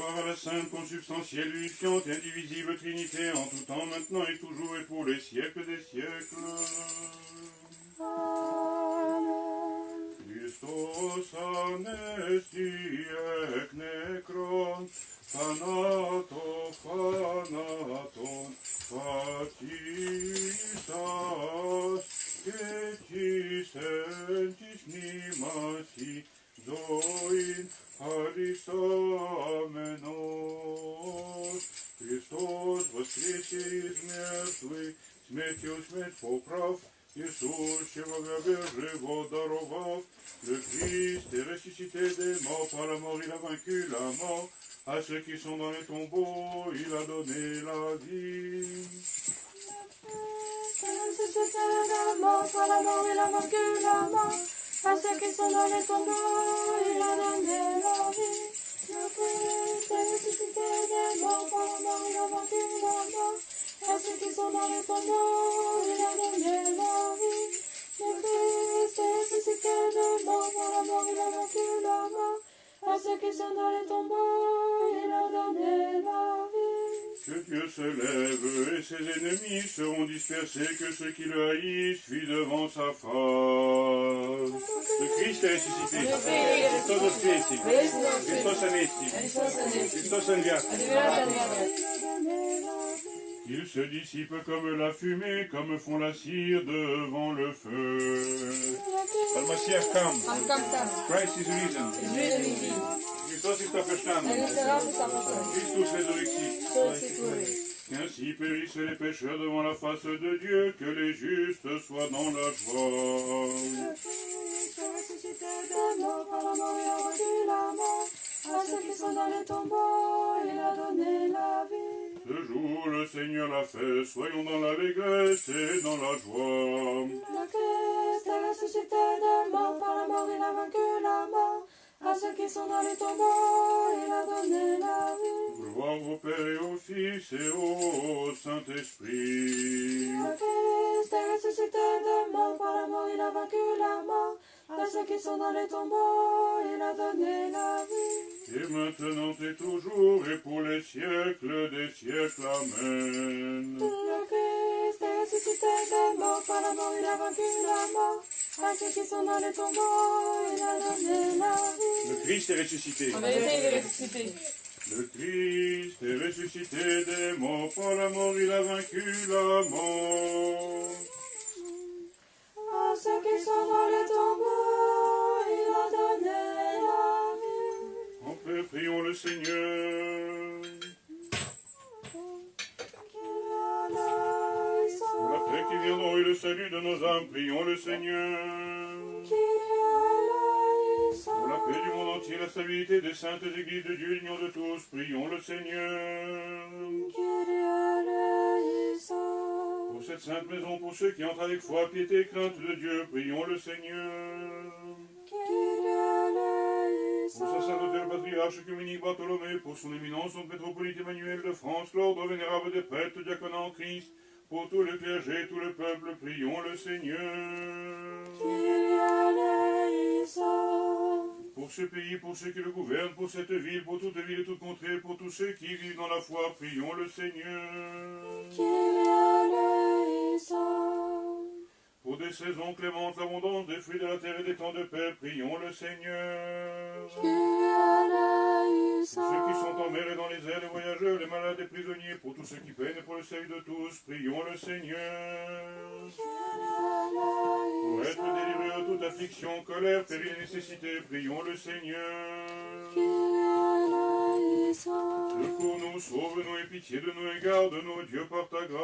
croire à la sainte, consubstantielle, unifiante et indivisible Trinité, en tout temps, maintenant et toujours et pour les siècles des siècles. Amen. Christos anesti ek nekron, thanato thanaton, patisas, et sentis nimasi, zoin alisamenos. Christos воскресе из мертвых, смертью смерть поправ, Иисус, человека живот даровав, le Christ est ressuscité des morts par la mort, il a vaincu la mort. À ceux qui sont dans les tombeaux, il a donné la vie. Ressuscité des morts par la mort, il a vaincu la mort. À ceux qui sont dans les tombeaux, il a donné la vie. Le Christ est ressuscité des morts par la mort, il a vaincu la mort. À ceux qui sont dans les tombeaux, il a donné la vie. Le Christ est ressuscité des morts par la mort, il a vaincu la mort. À ceux qui sont dans les tombeaux, il a donné la vie. Que Dieu se lève et ses ennemis seront dispersés, que ceux qui le haïssent fuient devant sa face. Le Christ est ressuscité. Christos voskreси. Christos anesti. Christos enviat. Il se dissipe comme la fumée, comme font la cire devant le feu. Al-Mashiach come. Christ is risen. Christos ist auferstanden. Christus resurrexit. Ainsi périssent les pécheurs devant la face de Dieu, que les justes soient dans la joie. À ceux qui sont dans les tombeaux, il a donné la vie. Ce jour, le Seigneur l'a fait, soyons dans l'allégresse et dans la joie. Le Christ est ressuscité des morts, par la mort, il a vaincu la mort. À ceux qui sont dans les tombeaux, il a donné la vie. Gloire au Père et au Fils et au Saint-Esprit. Le Christ est ressuscité des morts, par la mort, il a vaincu la mort. À ceux qui sont dans les tombeaux, il a donné la vie. Et maintenant et toujours et pour les siècles des siècles. Amen. Le Christ est ressuscité des morts, par la mort, il a vaincu la mort. À ceux qui sont dans les tombeaux, il a donné la vie. Le Christ est ressuscité. En vérité, il est ressuscité. Le Christ est ressuscité des morts, par la mort il a vaincu la mort. À ceux qui sont dans les tombeaux, il a donné la vie. En paix, prions le Seigneur. Pour la paix qui viendront et le salut de nos âmes, prions le Seigneur. Pour la paix du monde entier, la stabilité des saintes églises de Dieu, l'union de tous, prions le Seigneur. Pour cette sainte maison, pour ceux qui entrent avec foi, piété et crainte de Dieu, prions le Seigneur. Pour sacerdote le patriarche œcuménique Bartholomé, pour son éminence, son métropolite Emmanuel de France, l'ordre vénérable des prêtres, diaconats en Christ, pour tout le clergé, tout le peuple, prions le Seigneur. Pour ce pays, pour ceux qui le gouvernent, pour cette ville, pour toute ville et toute contrée, pour tous ceux qui vivent dans la foi, prions le Seigneur. Pour des saisons clémentes, l'abondance des fruits de la terre et des temps de paix, prions le Seigneur. Pour ceux qui sont en mer et dans les airs, les voyageurs, les malades et prisonniers, pour tous ceux qui peinent et pour le salut de tous, prions le Seigneur. Pour être délivrés de toute affliction, colère, péril et nécessité, prions le Seigneur. Secours-nous, sauve-nous et pitié de nous et garde-nous, Dieu, par ta grâce.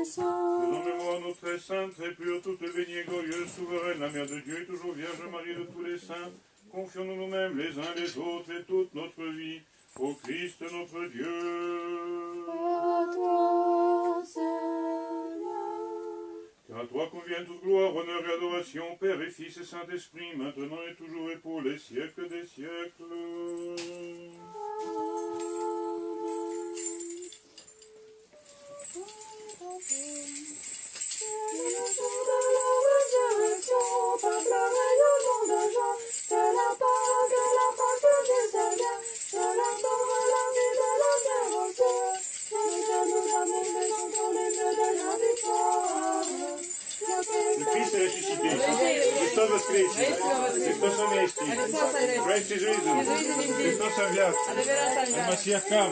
Faisons mémoire nos très saintes, très pures, toutes bénies, glorieuses, souveraines, la Mère de Dieu et toujours Vierge Marie de tous les saints. Confions-nous nous-mêmes les uns les autres et toute notre vie au Christ notre Dieu. Car à toi convient toute gloire, honneur et adoration, Père et Fils et Saint-Esprit, maintenant et toujours et pour les siècles des siècles. Par le rayon de joie, que la Pâque Le Christ est ressuscité. Christos voskresie. Christos anesti. Christ is risen. Christos înviat. Al-Mashiach kam.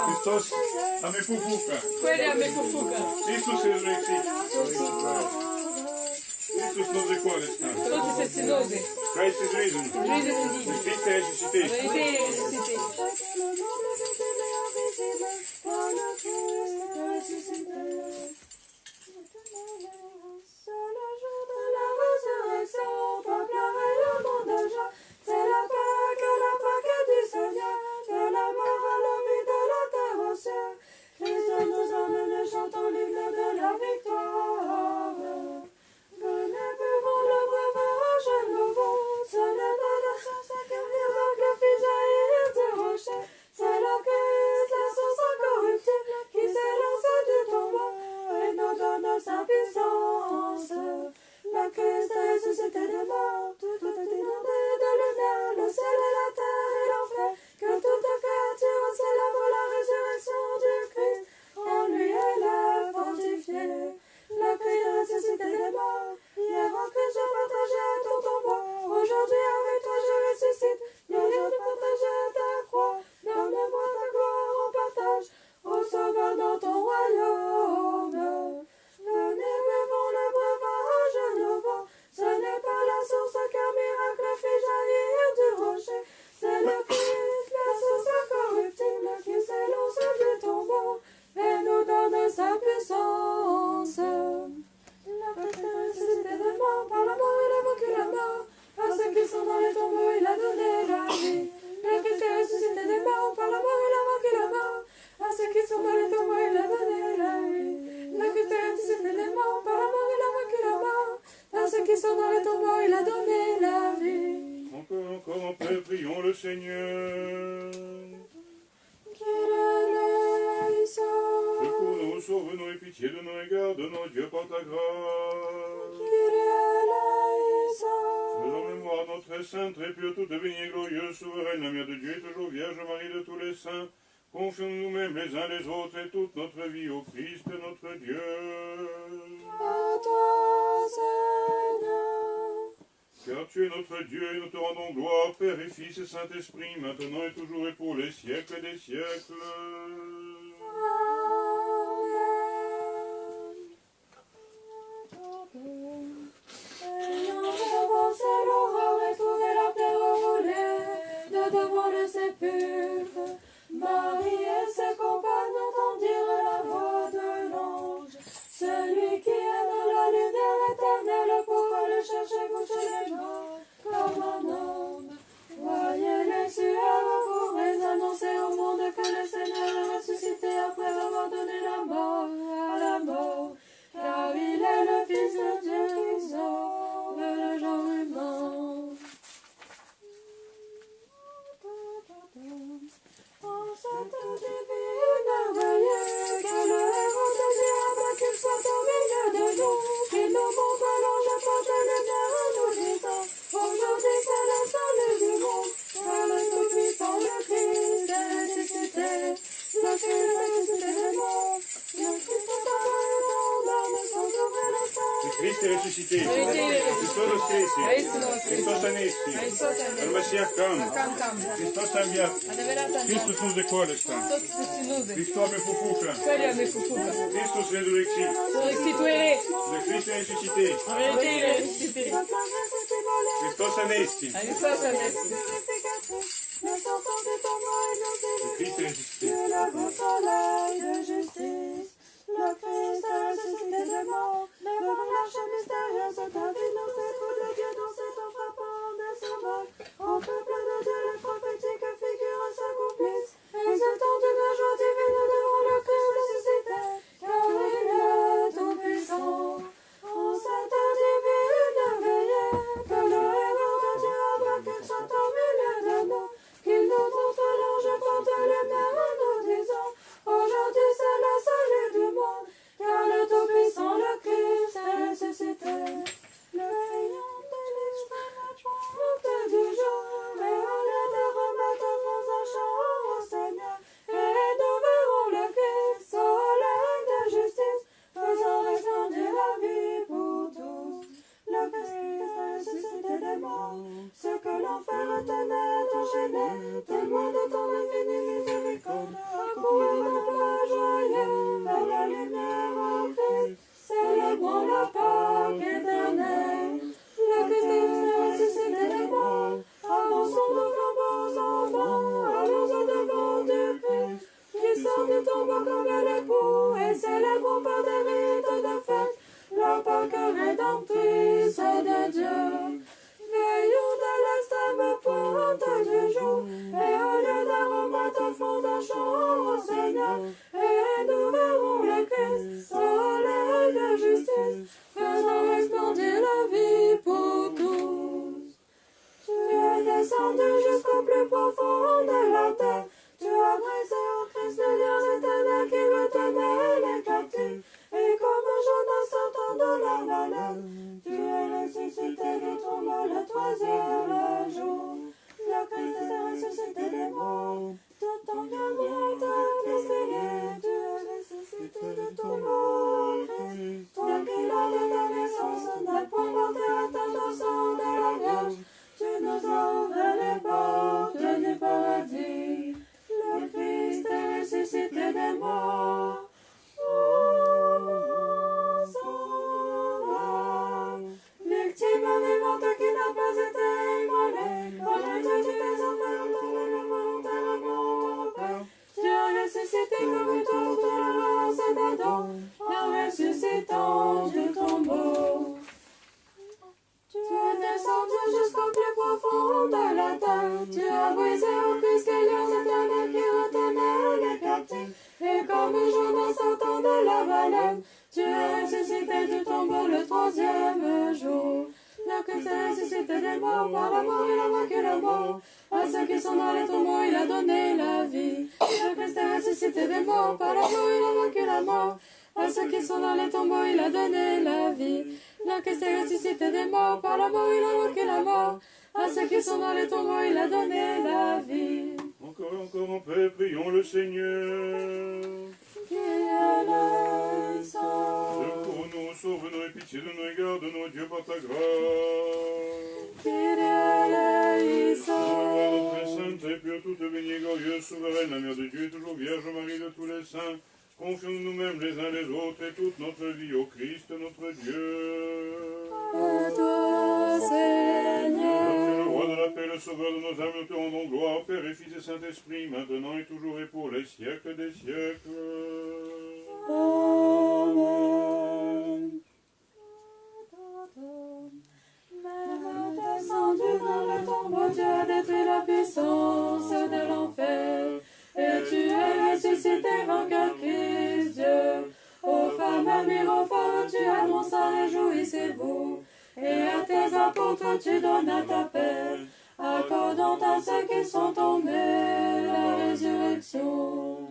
Christos amefufuka. Christus resurrexit. Christus nos recolesca. Christ is risen. Le Christ est ressuscité. C'est le jour de la résurrection, proclamer le monde de joie. C'est la Pâque du Seigneur, de la mort à la vie, de la terre au ciel. Christ nous emmène, chantons l'hymne de la victoire. Venez, buvons le breuvage nouveau. Ce n'est pas la source qu'un miracle fit jaillir du rocher. C'est le Christ, la source incorruptible, qui s'est lancé du tombeau et nous donne sa puissance. Le Christ est ressuscité des morts, tout est inondé de lumière, le ciel et la terre et l'enfer. Que toute créature célèbre la résurrection du Christ, en lui elle est fortifiée. Le Christ est ressuscité des morts, hier en Christ je partageais ton tombeau, aujourd'hui avec toi je ressuscite, hier je partageais ta croix, donne-moi ta gloire en partage, au sauveur dans ton royaume. Venez, buvons le breuvage nouveau, ce n'est pas la source qu'un miracle fait jaillir du rocher, c'est le Christ, la source incorruptible, qui s'élance du tombeau et nous donne sa puissance. La Christ est ressuscité de mort, par la mort il a vaincu la mort, à ceux qui sont dans les tombeaux il a donné la vie. Le Christ est ressuscité des morts, par la mort il a vaincu la mort, à ceux qui sont dans les tombeaux il a donné la vie. Le Christ est ressuscité des morts, par la mort il a vaincu la mort, à ceux qui sont dans les tombeaux il a donné la vie. Encore en paix, prions le Seigneur. Secours-nous, sauve-nous et pitié de nous et garde-nous, Dieu, par ta grâce. Faisons mémoire de notre très sainte, très pure, toute bénie et glorieuse, souveraine, la mère de Dieu et toujours Vierge Marie de tous les saints. Confions nous-mêmes les uns les autres et toute notre vie au Christ, notre Dieu. À toi, Seigneur. Car tu es notre Dieu et nous te rendons gloire, Père et Fils et Saint-Esprit, maintenant et toujours et pour les siècles des siècles. Ayant avancé l'aurore et trouvé la pierre roulée de devant le sépulcre, Marie et ses compagnons entendirent la voix de l'ange. Celui qui est dans la lumière éternelle, pourquoi le cherchez-vous chez les morts comme un homme? Voyez les sueurs courir, annoncer au monde que le Seigneur est ressuscité après avoir donné la mort à la mort. Car il est le Fils de Dieu qui sauve le genre humain. En cette divine veillée, que le héros de diable qu'il soit au milieu de nous, qu'il nous montre l'ange porte lumière à nous disant, aujourd'hui c'est le salut du monde, car le Tout-Puissant, le Christ est ressuscité, le Christ est ressuscité des morts, le Christ est apparu dans l'homme sans ouvrir le sein. Le Christ est ressuscité. Christos voskresie. Christos anesti. Al-Mashiach kam. Christos înviat. Christus nos recolesca. Christos amefufuka. Christus resurrexit. Le Christ est ressuscité. Christos anesti. Le sortant du tombeau est Le Christ est ressuscité. le beau soleil de justice. Le Christ est ressuscité des morts. Devant l'arche mystérieuse, David dans ses trous de Dieu, dans cet temps frappant des symboles. Au peuple de Dieu, les prophétiques figures s'accomplissent. Exultant d'une joie divine devant le Christ ressuscité, car il est tout-puissant. En cette divine veillée, que le héros de Dieu a vaincu soit au milieu mort, en ressuscitant du tombeau. Tu es descendu jusqu'au plus profond de la terre. Tu as brisé au Christ les liens éternels qui retenaient les captifs. Et comme Jonas sortant de la baleine, tu es ressuscité du tombeau le troisième jour. Le Christ est ressuscité des morts, par la mort il a vaincu la mort. À ceux qui sont dans les tombeaux, il a donné la vie. Le Christ est ressuscité des morts, par la mort il a vaincu la mort. À ceux qui sont dans les tombeaux, il a donné la vie. Le Christ est ressuscité des morts, par la mort il a vaincu la mort. À ceux qui sont dans les tombeaux, il a donné la vie. Encore et encore en paix, prions le Seigneur. Secours-nous, sauve-nous et pitié de nous et garde-nous, Dieu, par ta grâce. Notre sainte et pure, toute bénie, glorieuse, souveraine, la Mère de Dieu, toujours Vierge Marie de tous les saints, confions-nous nous-mêmes les uns les autres et toute notre vie au Christ, notre Dieu. À toi, Seigneur. Le roi de la paix, le sauveur de nos âmes, nous te rendons gloire, Père et Fils et Saint-Esprit, maintenant et toujours et pour les siècles des siècles. Amen. Même descendu dans le tombeau, tu as détruit la puissance de l'enfer. Et tu es ressuscité, vainqueur Christ Dieu. Aux femmes mirophores, tu annonces, réjouissez-vous. Et à tes apôtres, tu donnes à ta paix, accordant à ceux qui sont tombés la résurrection.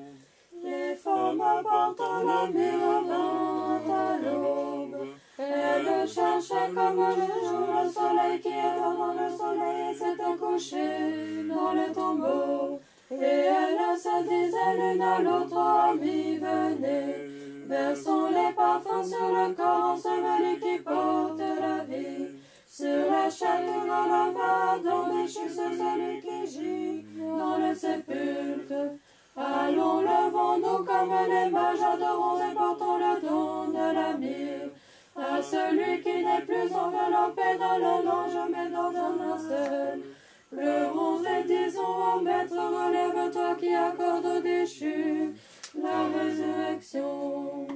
Les femmes apportant la myrrhe vinrent à l'aube. Elles cherchaient comme le jour le soleil qui est avant le soleil et s'était couché dans le tombeau. Et elles se disaient l'une à l'autre, amis, venez, versons les parfums sur le corps enseveli qui porte la vie. Sur la chaîne de la main, dans les chutes, celui qui gît dans le sépulcre. Allons, levons-nous comme les mages, adorons et portons le don de la myrrhe à celui qui n'est plus enveloppé dans le linge, mais dans un linceul. Pleurons et disons au Maître, relève-toi qui accorde aux déchus la résurrection.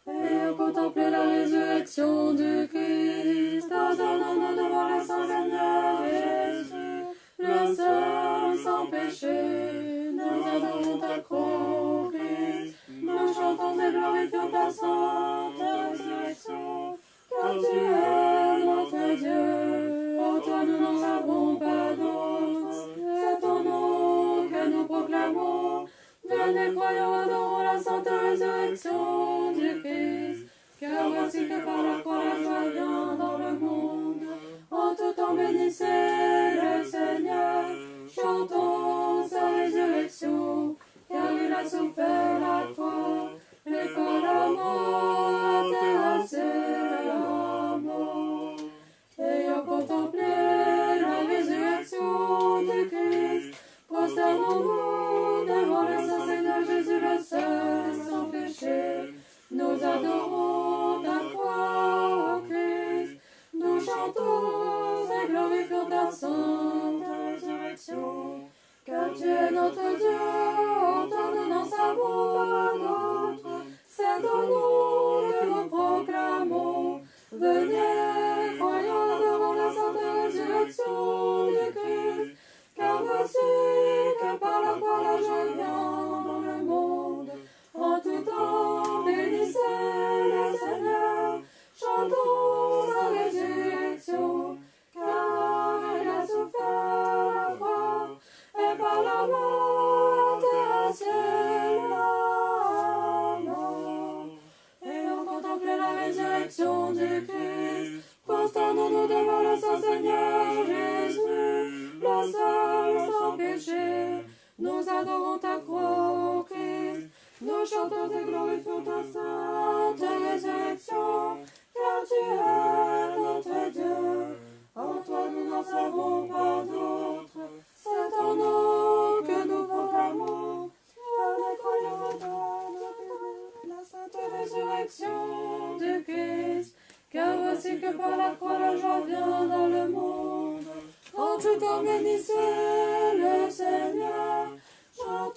Et contempler la résurrection du Christ, ordonnons-nous devant le Saint Seigneur Jésus, le seul sans péché. Nous adorons ta croix, Christ, nous chantons et glorifions ta sainte résurrection, car tu es notre Dieu. En toi nous n'en savons pas d'autre, c'est ton nom que nous proclamons. Venez, croyons, adorons la sainte résurrection du Christ, car voici que par la croix la joie vient dans le monde. En tout temps bénissez le Seigneur, chantons sa résurrection, car il a souffert la croix, et par la mort a terrassé la mort. Ayant contemplé la résurrection du Christ, prosternons-nous devant le Saint Seigneur Jésus, le seul sans péché. Nous adorons ta croix, Christ, nous chantons et glorifions ta sainte résurrection, car tu es notre Dieu, en toi nous n'en savons pas d'autre, c'est ton nom que nous proclamons. Venez, croyons, adorons la sainte résurrection du Christ, car voici que par la croix la joie vient dans le monde. En tout temps, bénissez le Seigneur, chantons sa résurrection, car il a souffert la croix, et par la mort terrassé la mort. Ayant contemplé la résurrection du Christ, prosternons-nous devant le Saint Seigneur Jésus, le seul sans péché. Nous adorons ta croix, Christ, nous chantons et glorifions ta sainte résurrection, car tu es notre Dieu. En toi nous n'en savons pas d'autre, c'est ton nom que nous proclamons. Avec croyons dans la sainte résurrection du Christ, car voici que par la croix la joie vient dans le monde. En tout temps bénissez le Seigneur, chantons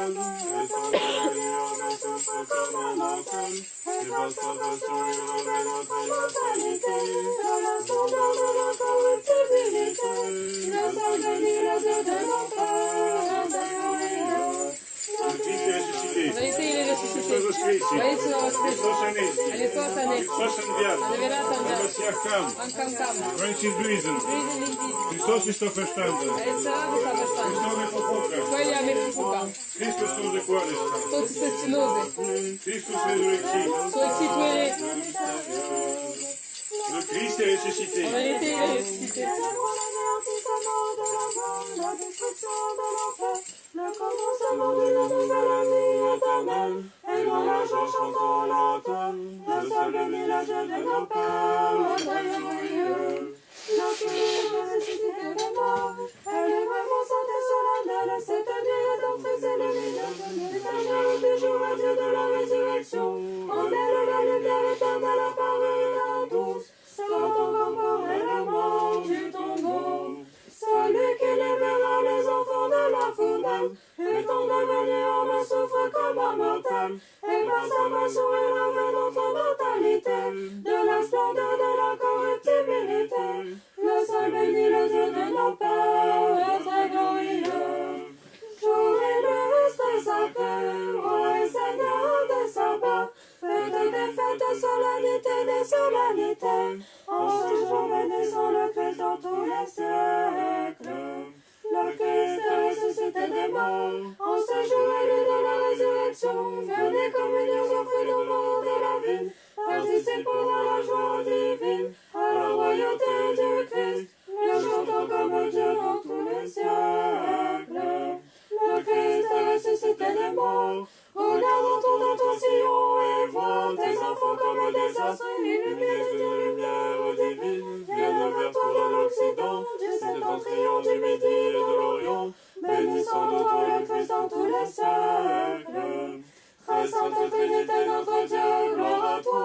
tombeau, et ton devenir ne souffre comme un mortel. Et par sa passion, il revêt notre immortalité. De l'instant de la corruptibilité, le sang de le Dieu de l'enfer, Le Christ est ressuscité. Vérité, il est ressuscité. Христос воскресе. Воистину воскрес. Христос анести. Христос анести. Христос анвят. Адевират анвят. Алмасиах кам. Анкам кам. Christ is risen. Risen indeed. Христос ist auferstanden. It's another Sabbath. Христос е покупка. Твоя ми покупка. Христос служи користа. Tot se ținuze. Христос резурекции. Să exituere. Le Christ est ressuscité. Vérité, il est ressuscité. Le commencement d'une nouvelle vie éternelle, et dans la joie chantons l'automne, le seul village de nos pères, merveilleux. Le Christ est ressuscité de mort, elle est vraiment sainte et solennelle, cette nuit rédemptrice et lumineuse, l'éternel du jour et Dieu de la résurrection, en elle la lumière éternelle apparue à tous, sortant corporellement du tombeau. Celui qui libéra les enfants de la fournaise, étant devenu homme, souffre comme un mortel, et par sa passion il revêt notre mortalité, de la splendeur de la corruptibilité, le seul béni, le Dieu de nos pères, très glorieux. Jour illustre et sacré, roi et seigneur des sabbats, fête des fêtes, solennité des solennités, en ce jour bénissons le Christ dans tous les siècles. Le Christ est ressuscité des morts, en ce jour élu de la résurrection, venez communions aux fruits nouveaux de la vie, participons à la joie divine, à la royauté du Christ, le chantons comme Dieu dans tous les siècles. Le Christ est ressuscité des morts, regardons ton attention et vois tes enfants comme des astres illuminés d'une lumière divine, viennent vers toi de l'Occident, du septentrion, du Midi et de l'Orient, bénissons-nous toi le Christ dans tous les siècles. Très sainte Trinité notre Dieu, gloire à toi,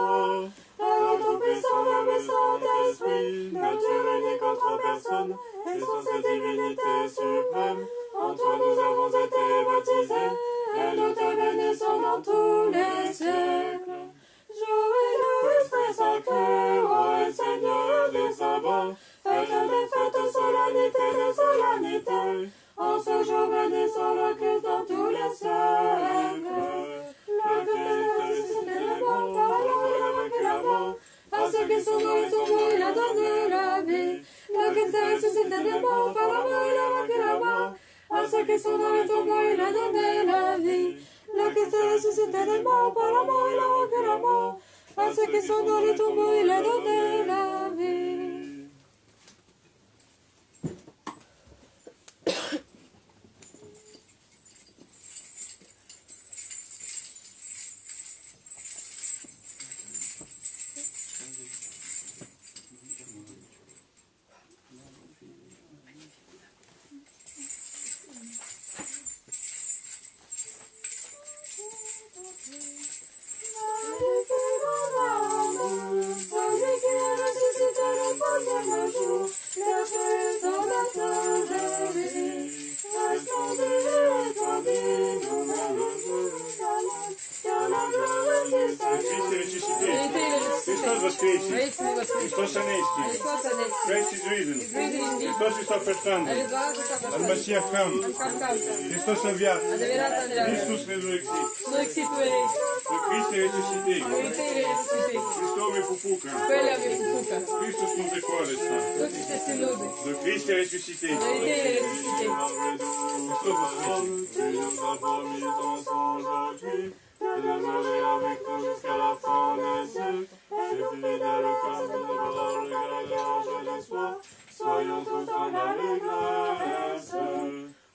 Père tout-puissant, Verbe et Saint-Esprit, nature unique en trois personnes, essence et divinité suprême, en toi nous avons été baptisés, et nous te bénissons dans tous les siècles. Jour illustre et sacré, roi et seigneur des sabbats, fête des fêtes, solennité des solennités, en ce jour bénissons le Christ dans tous les siècles. Le Christ est ressuscité des morts, par la mort il a vaincu la mort, à ceux qui sont dans le tombeau il a donné la vie. Le Christ est ressuscité des morts, par la mort il a vaincu la mort, à ceux qui sont dans le tombeau il a donné la vie. Le Christ est ressuscité des morts, par la mort il a vaincu la mort, à ceux qui sont dans le tombeau il a donné la vie. Celui qui est ressuscité le troisième jour, le Christ dans la terre de vie, resplendit, étourdit, nouvelle jour, car la gloire du Le Seigneur. Christ est ressuscité. Христос воскресе. Христос анести. Christ is risen. Христос ist auferstanden. Алмасиах кам. Христос анвят. Христос резурекции. Le Christ est ressuscité. Христос е покупка. Христос служи користа. Le Christ est ressuscité. Христос воскресе. Tu nous as promis ton sang aujourd'hui, de demeurer avec nous jusqu'à la fin des siècles. Et nous fidèles comme nous parole et gage d'espoir, soyons tous en allégresse.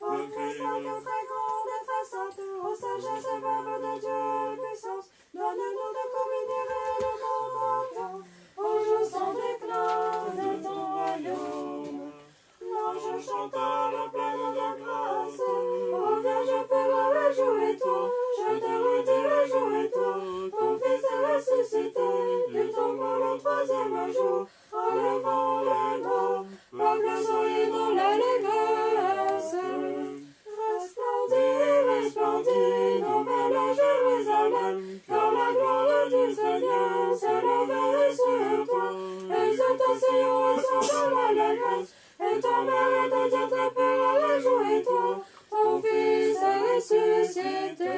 Le Christ est très grand et très sainte, ô sagesse et verbe de Dieu et puissance, donne-nous de communier réellement maintenant, au jour sans déclin de ton royaume. L'ange chanta à la plaine de grâce, ô Vierge Père, réjouis-toi, je te redis, réjouis-toi, ton Fils est ressuscité, du tombeau le troisième jour, en levant les morts, proclamons dans l'alléluia. grâce. Et ta mère de Dieu te pure, réjouis-toi, ton Fils est ressuscité.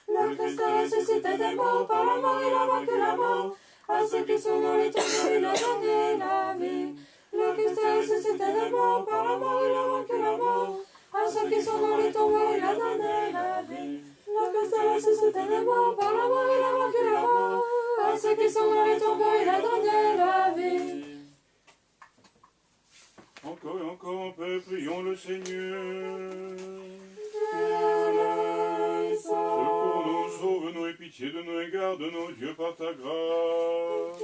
Le Christ est ressuscité des morts, par la mort il a vaincu la mort. À ceux qui sont dans les tombeaux, il a donné la vie. Le Christ est ressuscité des morts, par la mort il a vaincu la mort. À ceux qui sont dans les tombeaux, il a donné la vie. Le Christ est ressuscité des morts, par la mort il a vaincu la mort. À ceux qui sont dans les tombeaux, il a donné la vie. Encore et encore, en paix, prions le Seigneur. Secours-nous, sauve-nous et pitié de nous et garde-nous, Dieu, par ta grâce.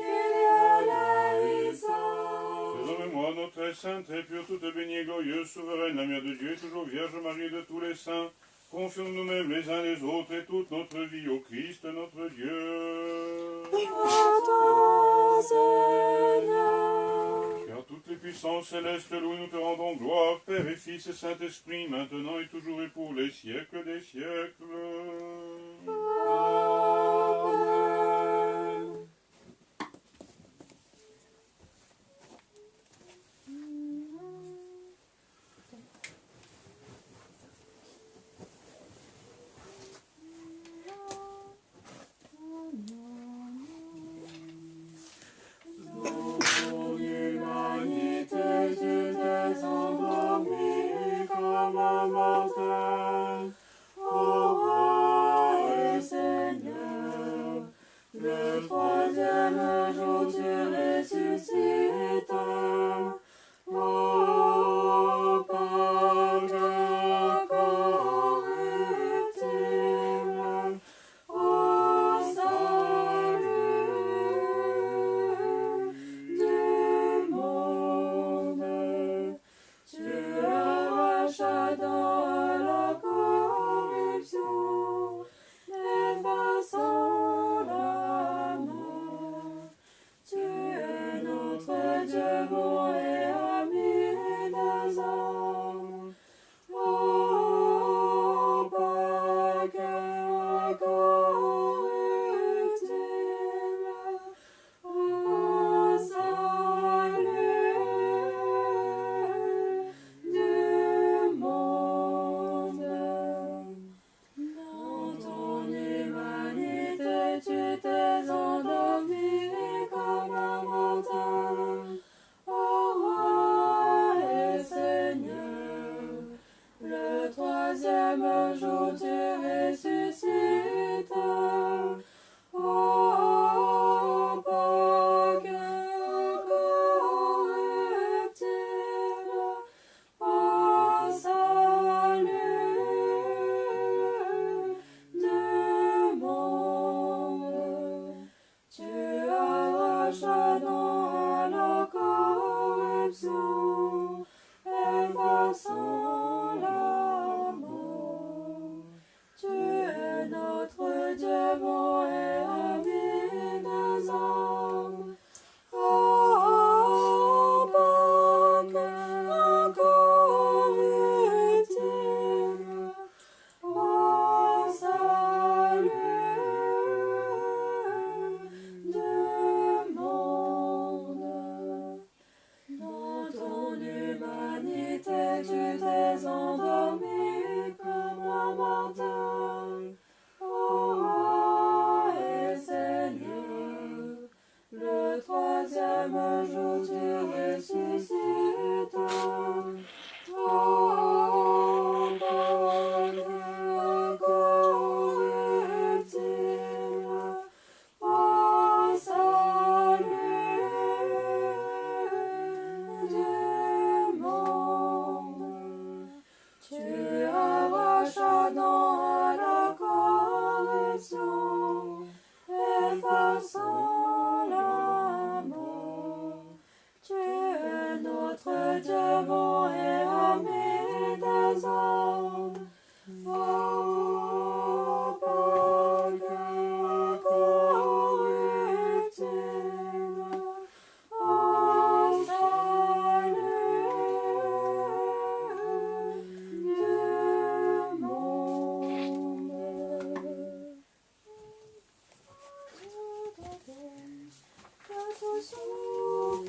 Désormais, notre très sainte et pure, toute bénie et glorieuse, souveraine, la mère de Dieu et toujours Vierge Marie de tous les saints, confions nous-mêmes les uns les autres et toute notre vie au Christ notre Dieu. À toi, Seigneur. Car toutes les puissances célestes, louent, nous te rendons gloire, Père et Fils et Saint-Esprit, maintenant et toujours et pour les siècles des siècles. Amen.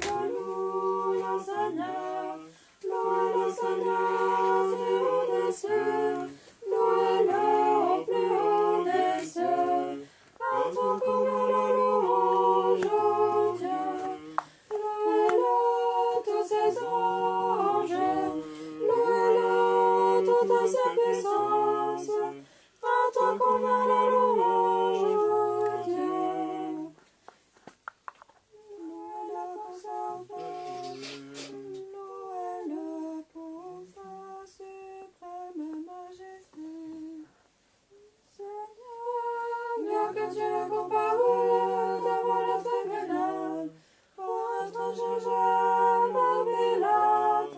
Alléluia, Seigneur. que tu as comparu devant le tribunal pour être jugé par Pilate.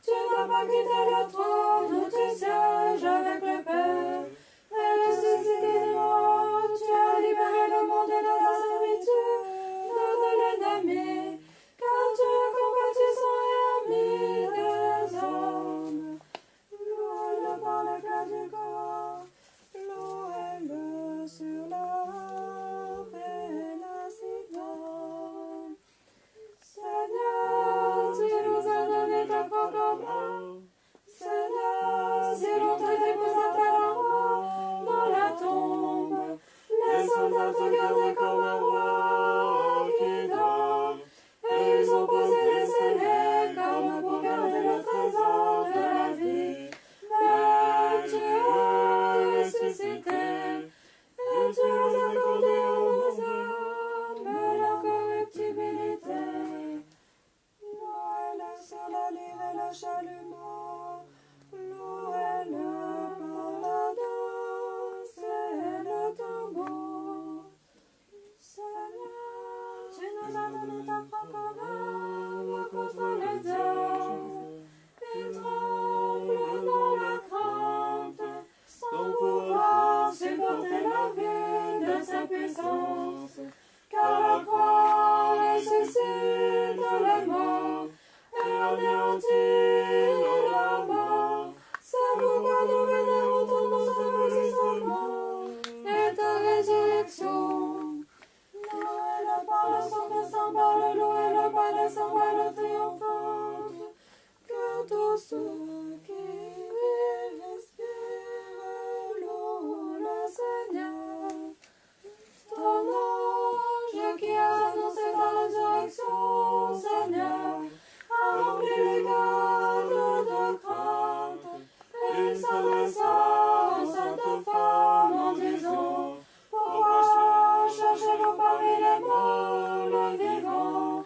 Tu n'as pas quitté le trône où tu sièges avec le Père. Et ressuscité des morts, tu as libéré le monde de la servitude de l'ennemi, car tu as combattu sang et ami des hommes. Louez-le par l'éclat du corps, louez-le sur la harpe et la cithare. Seigneur, tu nous as donné ta propre main. Seigneur, si l'on te déposa ta mort dans la tombe, les soldats te gardaient comme un roi qui dort, et ils ont posé les scellés comme pour garder le trésor de la vie. Mais tu es ressuscité, et tu as accordé à nos âmes l'incorruptibilité. Louez-le sur la lyre et le chalumeau, louez-le par la danse et le tambour. Seigneur, tu nous as donné ta propre main contre le diable. Il tremble dans la crainte, sans pouvoir supporter la vue de sa puissance. Car la croix ressuscite les morts et anéantit la mort. C'est pourquoi nous vénérons ton nom sauvagement et ta résurrection. Louez-le par le son de cymbales, louez-le par les cymbales triomphantes. Que tous ceux qui respirent louent le Seigneur. Ton ange qui a annoncé ta résurrection, Seigneur, a rempli les gardes de crainte. Et il s'adressa aux saintes femmes en disant: pourquoi cherchez-vous parmi les morts le vivant?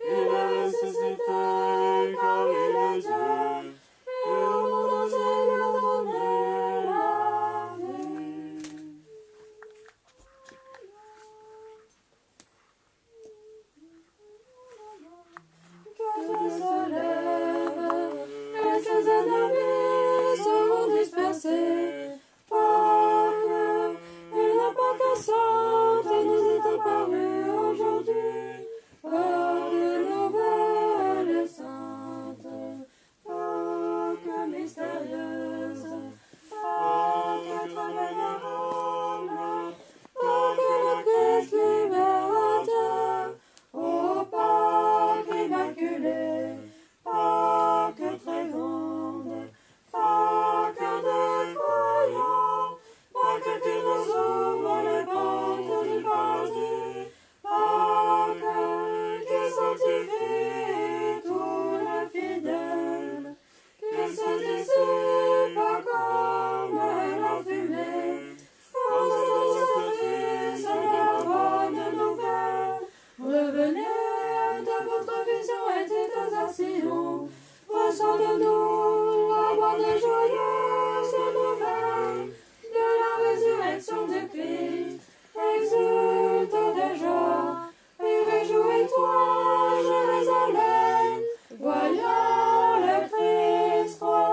Il est ressuscité car il est Dieu, et au monde entier il a donné la vie. Que se lève et ses ennemis seront dispersés. Pâques, une Pâque sainte nous est apparue aujourd'hui. Pâque nouvelle et sainte, Pâque mystérieuse, Pâque très vénérable, Pâque le Christ libérateur. Ô Pâque immaculée, Pâque très grande, Pâque des croyants, Pâque qui nous ouvre les portes du paradis, Pâque qui sanctifie tous les fidèles, qui se dissipe comme la fumée. Force de service et la bonne nouvelle. Revenez de votre vision et d'exaltation. Ressentez-nous la bonne et joyeuse nouvelle de la résurrection du Christ. Exulte de joie et réjouis-toi, Jérusalem. Voyons le Christ roi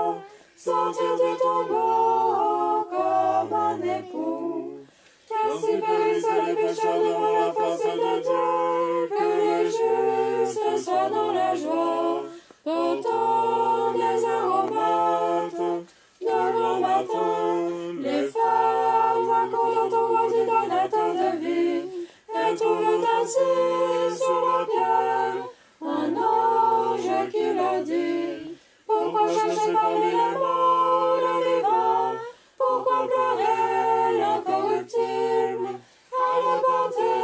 sortir du tombeau comme un époux. Qu'ainsi périssent les pécheurs devant la face de Dieu, que les justes soient dans la joie, portant des aromates de bon matin. Les femmes accourent au roi du donateur de vie, et trouvent ainsi sur la pierre un ange qui leur dit: pourquoi chercher parmi les morts le vivant? Pourquoi pleurer l'incorruptible? Allez porter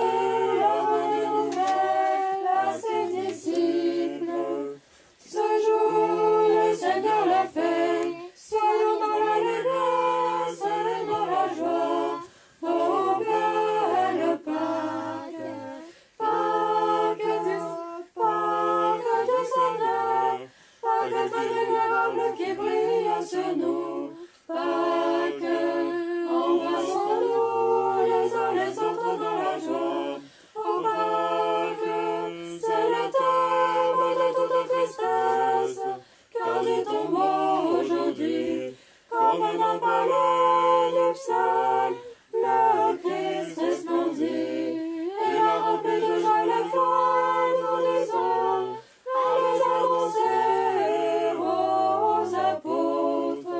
la bonne nouvelle à ses disciples. Ce jour, le Seigneur l'a fait. Soyons dans l'allégresse et dans la joie. Oh, belle Pâques, Pâques du Seigneur, Pâques très vénérable qui brille d'un palais nuptial, le Christ resplendit, et a rempli de joie les folles auditions, à les annoncer aux apôtres.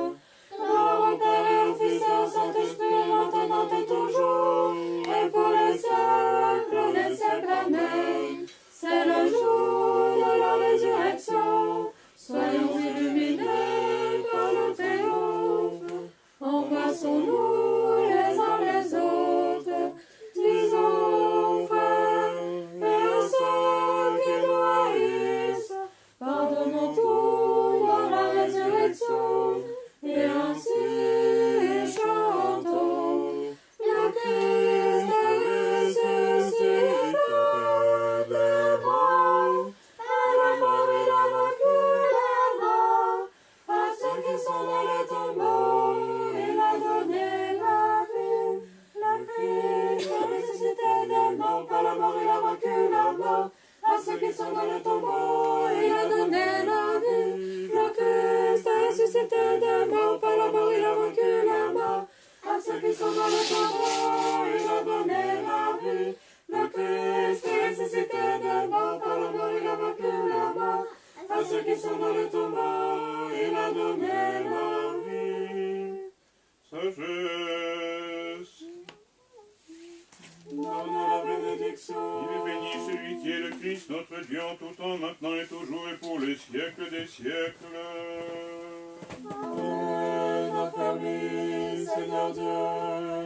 Gloire au Père et au Fils et au Saint-Esprit, maintenant et toujours, et pour les siècles des siècles. Amen. C'est le jour de la résurrection. Soyons illuminés par le triomphe. Embrassons-nous les uns les autres. Disons, frères, et à ceux qui nous haïssent, pardonnons tout dans la résurrection. Et ainsi chantons, le Christ est ressuscité de mort. À la mort, il a vaincu la mort. À ceux qui sont dans le tombeau, il a donné la vie. Le Christ est ressuscité des morts. Par la mort, il a vaincu la mort. À ceux qui sont dans le tombeau, il a donné la vie. Le Christ est ressuscité des morts. Par la mort, il a vaincu la mort. À ceux qui sont dans le tombeau, il a donné la vie. Le Christ est ressuscité des morts. Par la mort, il a vaincu la mort. À ceux qui sont dans le tombeau, il a donné la vie. Sagesse. Donne la bénédiction. Il est béni celui qui est le Christ, notre Dieu, en tout temps, maintenant et toujours, et pour les siècles des siècles. Amen. Affermis, Seigneur Dieu,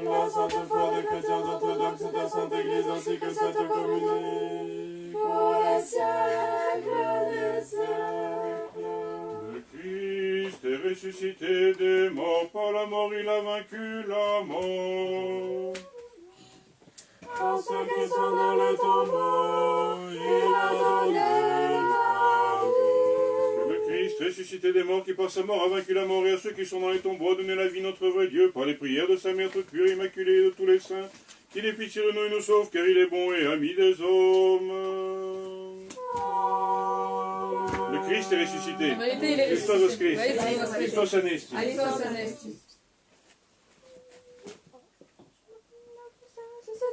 la sainte foi des chrétiens orthodoxes et ta sainte Église ainsi que cette communauté, pour les siècles des siècles. Le Christ est ressuscité des morts, par la mort il a vaincu la mort. À ceux qui sont dans le tombeau, il a donné la vie. Le Christ ressuscité des morts qui par sa mort a vaincu la mort, et à ceux qui sont dans les tombeaux a donné la vie, notre vrai Dieu, par les prières de sa mère toute pure, immaculée et de tous les saints, qu'il ait pitié de nous et nous sauve, car il est bon et ami des hommes. Le Christ est ressuscité. Christos Christ. Christos Anesti.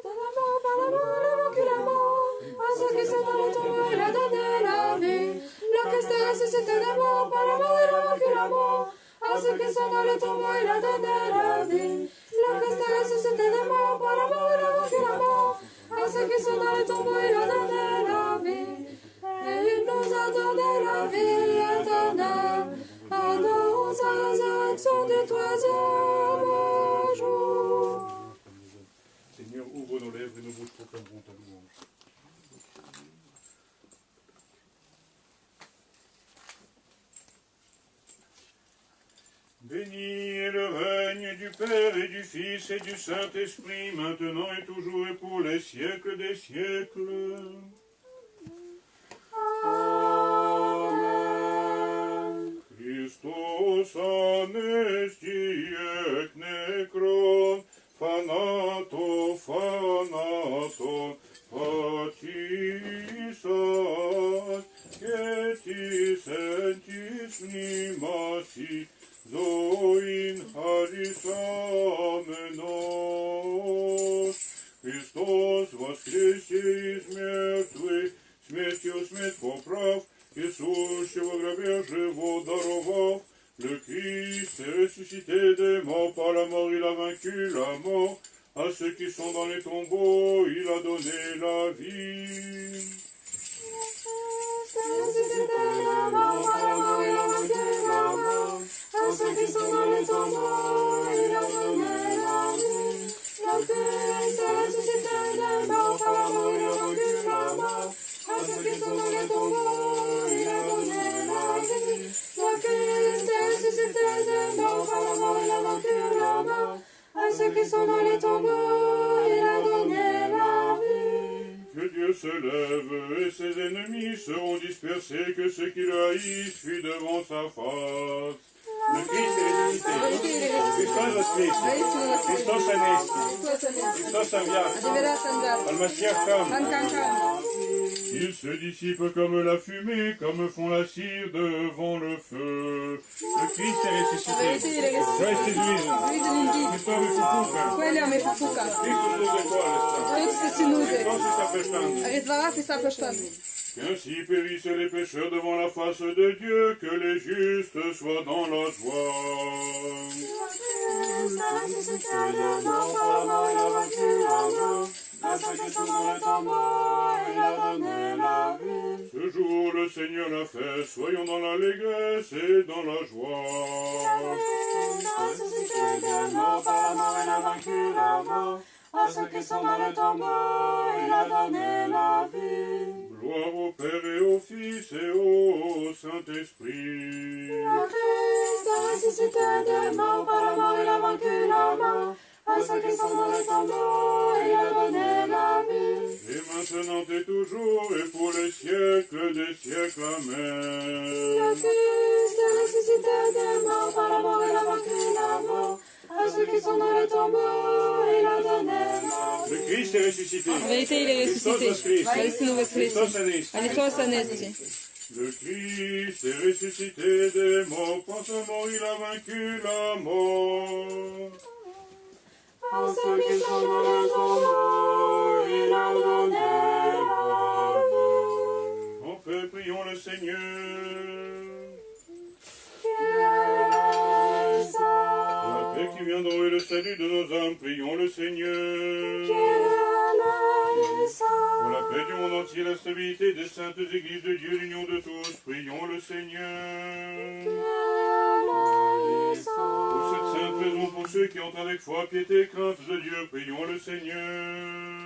Par la mort, il a vaincu la mort. À ceux qui sont dans le tombeau, il a donné la vie. Le Christ est ressuscité des morts. Par la mort, il a vaincu la mort. À ceux qui sont dans le tombeau, il a donné la vie. Le Christ est ressuscité des morts. Par la mort, il a vaincu la mort. À ceux qui sont dans le tombeau, il a donné la vie. Et il nous a donné la vie éternelle. Adorons sa résurrection du troisième jour. Seigneur, ouvre nos lèvres et nos bouches proclameront ta louange. Béni est le règne du Père et du Fils et du Saint-Esprit, maintenant et toujours et pour les siècles des siècles. Amen. Christos anesti ek nekron, Thanato, patisas, ketis entis mnimasi, zoin haris amenos. Christos воскресе из мертвых, смертью смерть поправ, Иисущего в гробе живот даровав. Le Christ est ressuscité des morts, par la mort il a vaincu la mort. À ceux qui sont dans les tombeaux, il a donné la vie. À ceux qui sont dans les tombeaux, il a donné la vie. Le Christ est ressuscité des morts, par la mort il a vaincu la mort. À ceux qui sont dans les tombeaux, il a donné la vie. Le Christ est ressuscité des morts, par la mort il a vaincu la mort. À ceux qui sont dans les tombeaux, il a donné la vie. Que Dieu se lève et ses ennemis seront dispersés, que ceux qui le haïssent fuient devant sa face. Le Christ est ressuscité. Christos Christ. Christos Anesti. Christos Anvias. Al-Mashiach come. Il se dissipe comme la fumée, comme font la cire devant le feu. Le Christ est ressuscité. Christ is risen. Christophe fufuka. Kweli amefufuka. Christus lude kwa Tot sisi nude. Christus auferstanden. Rizvara sa verstanden. Qu'ainsi périssent les pécheurs devant la face de Dieu, que les justes soient dans la joie. Ce jour le Seigneur l'a fait, soyons dans l'allégresse et dans la joie. À ceux qui sont dans le tombeau, il a donné la vie. Gloire au Père et au Fils et au Saint-Esprit. Le Christ a ressuscité des morts, par la mort il a vaincu la mort. À ceux qui sont dans le tombeau, il a donné la vie. Et maintenant et toujours et pour les siècles des siècles. Amen. Le Christ a ressuscité des morts, par la mort il a vaincu la mort. À ceux qui sont dans le tombeau, il a donné la vie. Le Christ est ressuscité. Vérité, il est ressuscité. Воистину воскресе. Христос анести. Христос анести. Le Christ est ressuscité des morts, par sa mort il a vaincu la mort. À ceux qui sont dans le tombeau, il a donné la vie. En paix, prions le Seigneur. Pour la paix qui viendra et le salut de nos âmes, prions le Seigneur. Pour la paix du monde entier, la stabilité des saintes églises de Dieu, l'union de tous, prions le Seigneur. Pour cette sainte maison, pour ceux qui entrent avec foi, piété et crainte de Dieu, prions le Seigneur.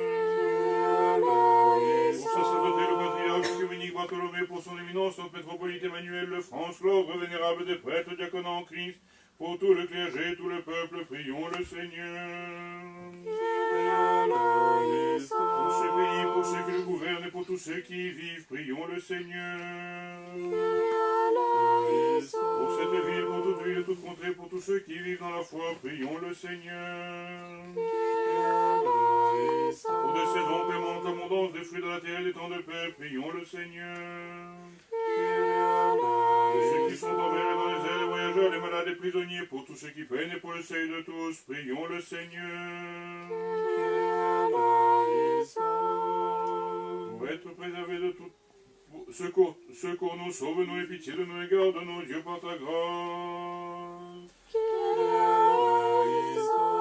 Pour sa sainteté, le patriarche œcuménique Bartholomé, pour son éminence, notre métropolite Emmanuel le France, l'ordre vénérable des prêtres diaconats en Christ, pour tout le clergé et tout le peuple, prions le Seigneur. Pour ce pays, pour ceux qui le gouvernent et pour tous ceux qui y vivent, prions le Seigneur. Pour cette ville, pour toute ville et toute contrée, pour tous ceux qui vivent dans la foi, prions le Seigneur. Pour des saisons clémentes, l'abondance des fruits de la terre et des temps de paix, prions le Seigneur. Pour ceux qui sont en mer et dans les airs, les voyageurs, les malades et prisonniers, pour tous ceux qui peinent et pour le salut de tous, prions le Seigneur. Pour être préservés de tout secours-nous, sauve-nous et pitié de nous et garde-nous, Dieu, par ta grâce.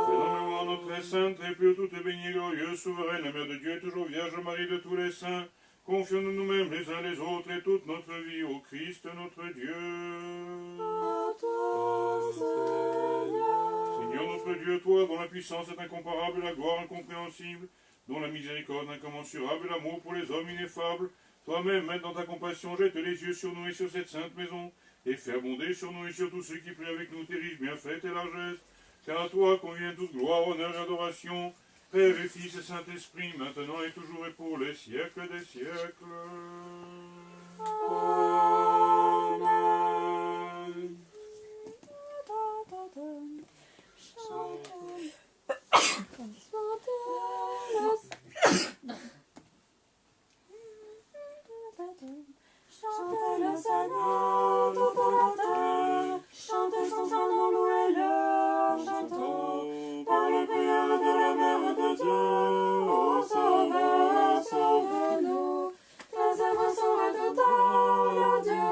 Fais dans mémoire notre très sainte, très pure, toute bénie et glorieuse, souveraine, la Mère de Dieu, toujours Vierge Marie de tous les saints. Confions-nous nous-mêmes les uns les autres et toute notre vie au Christ notre Dieu. Seigneur notre Dieu, toi dont la puissance est incomparable, la gloire incompréhensible, dont la miséricorde incommensurable, l'amour pour les hommes ineffable, toi-même, maître dans ta compassion, jette les yeux sur nous et sur cette sainte maison, et fais abonder sur nous et sur tous ceux qui prient avec nous tes riches bienfaits et largesses, car à toi convient toute gloire, honneur et adoration, Père et Fils et Saint-Esprit, maintenant et toujours et pour les siècles des siècles. Amen. Chantez le Seigneur, toute la terre, chantez son nom, louez-le, chantons, par les prières de la Mère de Dieu, ô Sauveur, sauve-nous, tes œuvres sont redoutables, à Dieu,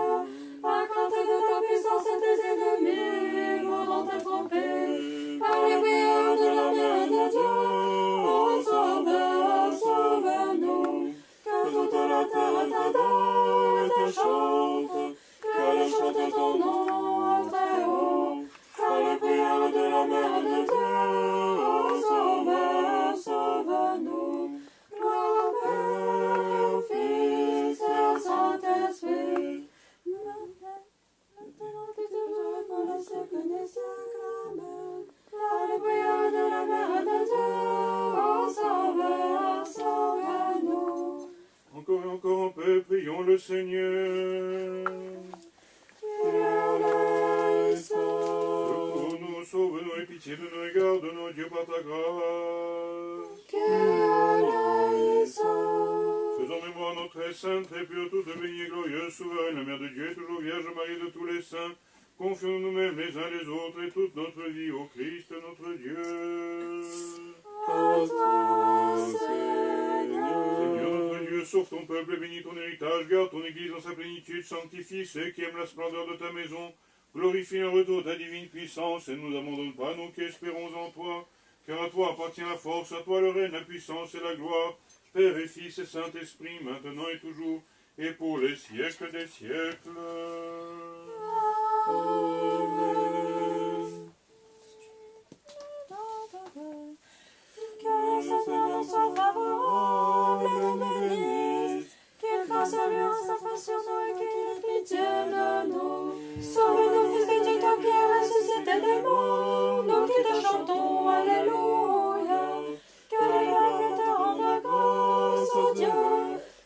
par crainte de ta puissance et tes ennemis voudront te tromper, par les prières de la Mère de Dieu, ô Sauveur, sauve-nous, que toute la terre t'adore et te chante, qu'elle chante ton nom très haut, par les prières de la Mère de Dieu, ô Sauveur, sauve-nous, gloire au Père, au Fils et au Saint-Esprit, maintenant et toujours pour les siècles des siècles, Amen. Par les prières de la Mère de Dieu, ô Sauveur, sauve-nous. Encore et encore en paix, prions le Seigneur. Secours-nous, sauve-nous et pitié de nous et garde-nous, Dieu, par ta grâce. Faisons mémoire notre très sainte, très pure, toute bénie et glorieuse, souveraine, la Mère de Dieu, toujours Vierge Marie de tous les saints, confions nous-mêmes les uns les autres et toute notre vie au Christ notre Dieu. À toi, Seigneur Seigneur. notre Dieu, sauve ton peuple, bénis ton héritage, garde ton Église dans sa plénitude, sanctifie ceux qui aiment la splendeur de ta maison, glorifie un retour ta divine puissance et ne nous abandonne pas, nous qui espérons en toi, car à toi appartient la force, à toi le règne, la puissance et la gloire, Père et Fils et Saint-Esprit, maintenant et toujours, et pour les siècles des siècles. Amen. Que le Seigneur soit favorable et nous bénisse, qu'il fasse alliance afin sur nous et qu'il ait pitié de nous. Sauve-nous, Fils de Dieu, toi qui as ressuscité des morts, nous qui te chantons, Alléluia. Que les peuples te rendent grâce, ô Dieu,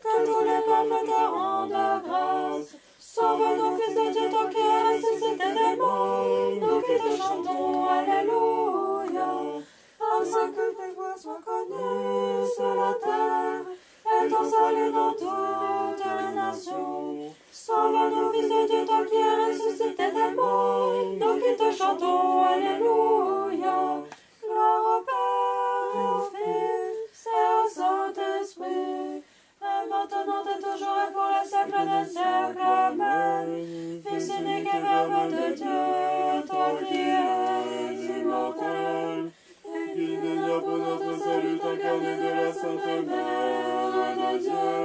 que tous les peuples te rendent grâce. Sauve-nous, Fils de Dieu, toi qui as ressuscité des morts, nous qui te chantons, Alléluia. Afin que tes voix soient connues sur la terre, et ton salut dans toutes les nations. Sauve-nous, Fils de Dieu, toi qui as ressuscité des morts, nous qui te chantons, Alléluia. Gloire au Père et au Fils et au Saint-Esprit, et maintenant et toujours et pour les siècles des siècles. Amen. Fils unique et Verbe de Dieu, toi qui es immortel, et qui deviens pour notre salut incarné de la Sainte Mère de Dieu,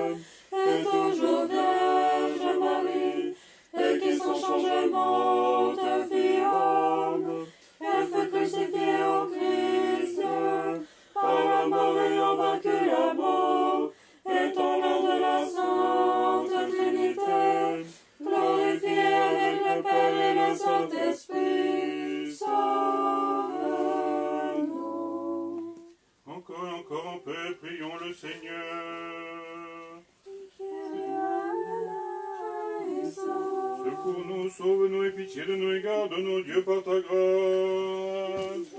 et toujours Vierge Marie, et qui sans changement te fit homme, et fut crucifié au Christ, par la mort ayant vaincu la mort, étant l'un de la Sainte Trinité, glorifié avec le Père et le Saint-Esprit, sauve-nous. Encore et encore en paix, prions le Seigneur. Secours-nous, sauve-nous et pitié de nous et garde-nous, Dieu, par ta grâce.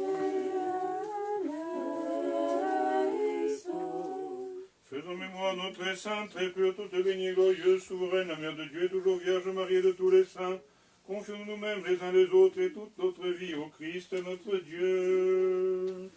Faisons mémoire de notre très sainte, très pure, toute bénie et glorieuse, souveraine, la Mère de Dieu, toujours Vierge Marie et de tous les saints. Confions nous-mêmes les uns les autres et toute notre vie au Christ notre Dieu.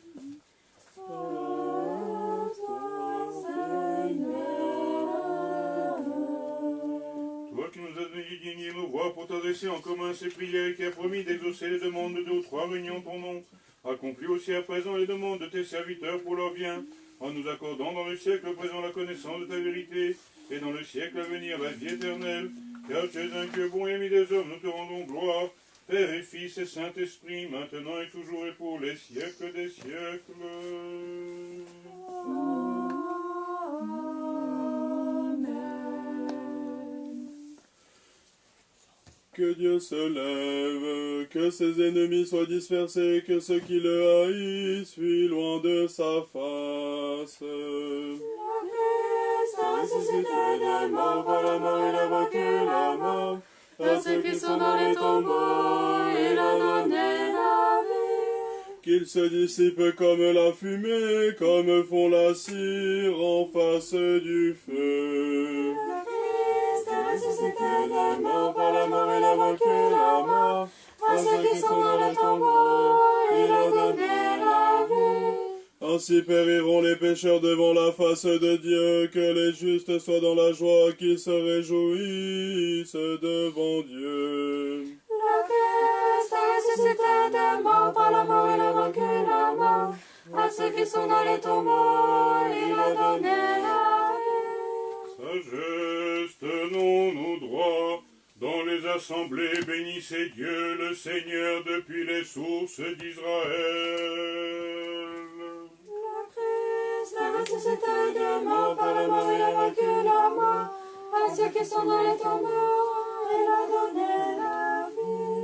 Toi qui nous as digné nos voix pour t'adresser en commun ces prières et qui as promis d'exaucer les demandes de 2 ou 3 réunions ton nom, accomplis aussi à présent les demandes de tes serviteurs pour leur bien, en nous accordant dans le siècle présent la connaissance de ta vérité, et dans le siècle à venir la vie éternelle. Car tu es un Dieu bon et ami des hommes, nous te rendons gloire, Père et Fils et Saint-Esprit, maintenant et toujours et pour les siècles des siècles. Que Dieu se lève, que ses ennemis soient dispersés, que ceux qui le haïssent fuient loin de sa face. Le Christ a ressuscité des morts, par la mort il a vaincu la mort. À ceux qui sont dans les tombeaux, il a donné la vie. Qu'il se dissipe comme la fumée, comme font la cire en face du feu. Le Christ a ressuscité des morts, par la mort il a vaincu la mort. À ceux qui sont dans les tombeaux, il a donné la vie. Ainsi périront les pécheurs devant la face de Dieu, que les justes soient dans la joie, qu'ils se réjouissent devant Dieu. Le Christ a ressuscité des morts, par la mort il a vaincu la mort. À ceux qui sont dans les tombeaux, il a donné la vie. Sagesse, tenons-nous droit, dans les assemblées bénissez Dieu le Seigneur depuis les sources d'Israël. Le Christ a ressuscité des morts, par la mort il a vaincu la mort. À ceux qui sont dans les tombeaux, il a donné la vie.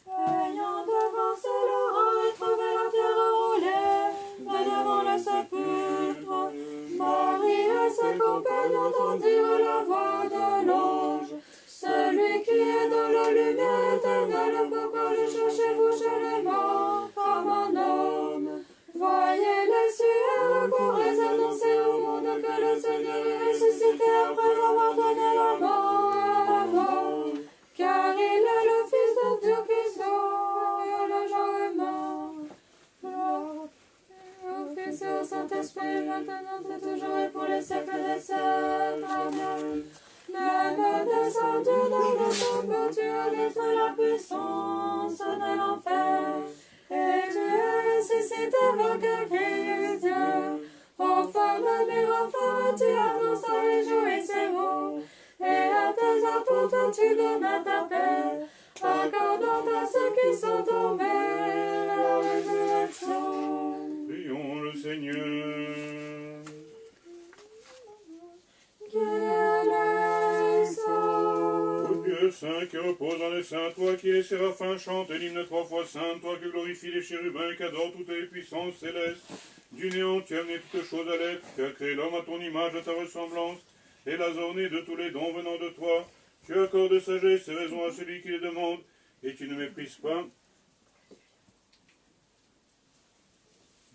Ayant devancé l'aurore et trouvé la terre roulée, de devant le sépulcre, Marie et ses compagnons entendirent la voix de l'ange. Celui qui est dans la lumière éternelle, pourquoi le cherchez-vous chez les morts comme un homme? Voyez les cieux, courez annoncer détruit la puissance de l'enfer. Et tu suscites avec Dieu. Enfin, le miracle, tu annonces à réjouissez-vous. Et à tes apôtres, tu donnes ta paix. Accordant à ceux qui sont tombés la résurrection. Prions le Seigneur. Ô Dieu saint qui repose dans les saints, toi qui les séraphins chantent l'hymne 3 fois saint, toi qui glorifies les chérubins et qui adores toutes les puissances célestes. Du néant, tu as amené toutes choses à l'être, tu as créé l'homme à ton image, à ta ressemblance, et l'as orné de tous les dons venant de toi. Tu accordes sagesse et raison à celui qui les demande, et tu ne méprises pas.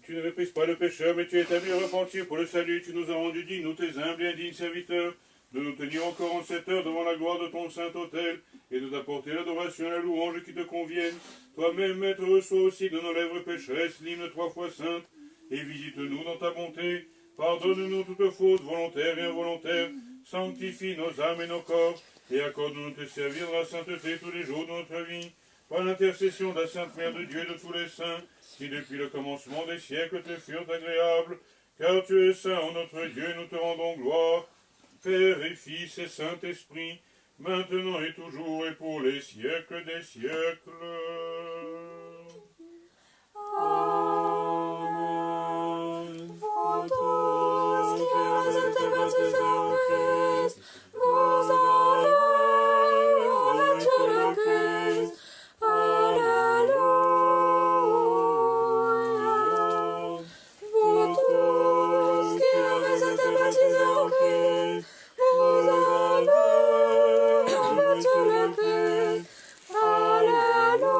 Tu ne méprises pas le pécheur, mais tu établis le repentir pour le salut. Tu nous as rendus dignes, nous tes humbles et indignes serviteurs, de nous tenir encore en cette heure devant la gloire de ton saint autel, et de t'apporter l'adoration et la louange qui te conviennent. Toi-même, Maître, reçois aussi de nos lèvres pécheresses l'hymne 3 fois sainte, et visite-nous dans ta bonté. Pardonne-nous toute faute, volontaire et involontaire. Sanctifie nos âmes et nos corps, et accorde-nous de te servir dans la sainteté tous les jours de notre vie. Par l'intercession de la Sainte Mère de Dieu et de tous les saints, qui depuis le commencement des siècles te furent agréables, car tu es saint, ô notre Dieu, nous te rendons gloire, Père et Fils et Saint-Esprit, maintenant et toujours et pour les siècles des siècles. Amen. Vous tous qui avez été baptisés en Christ, vous avez revêtu le Christ. Alléluia. Vous tous qui avez été baptisés en Christ, vous avez revêtu le Christ. Alléluia.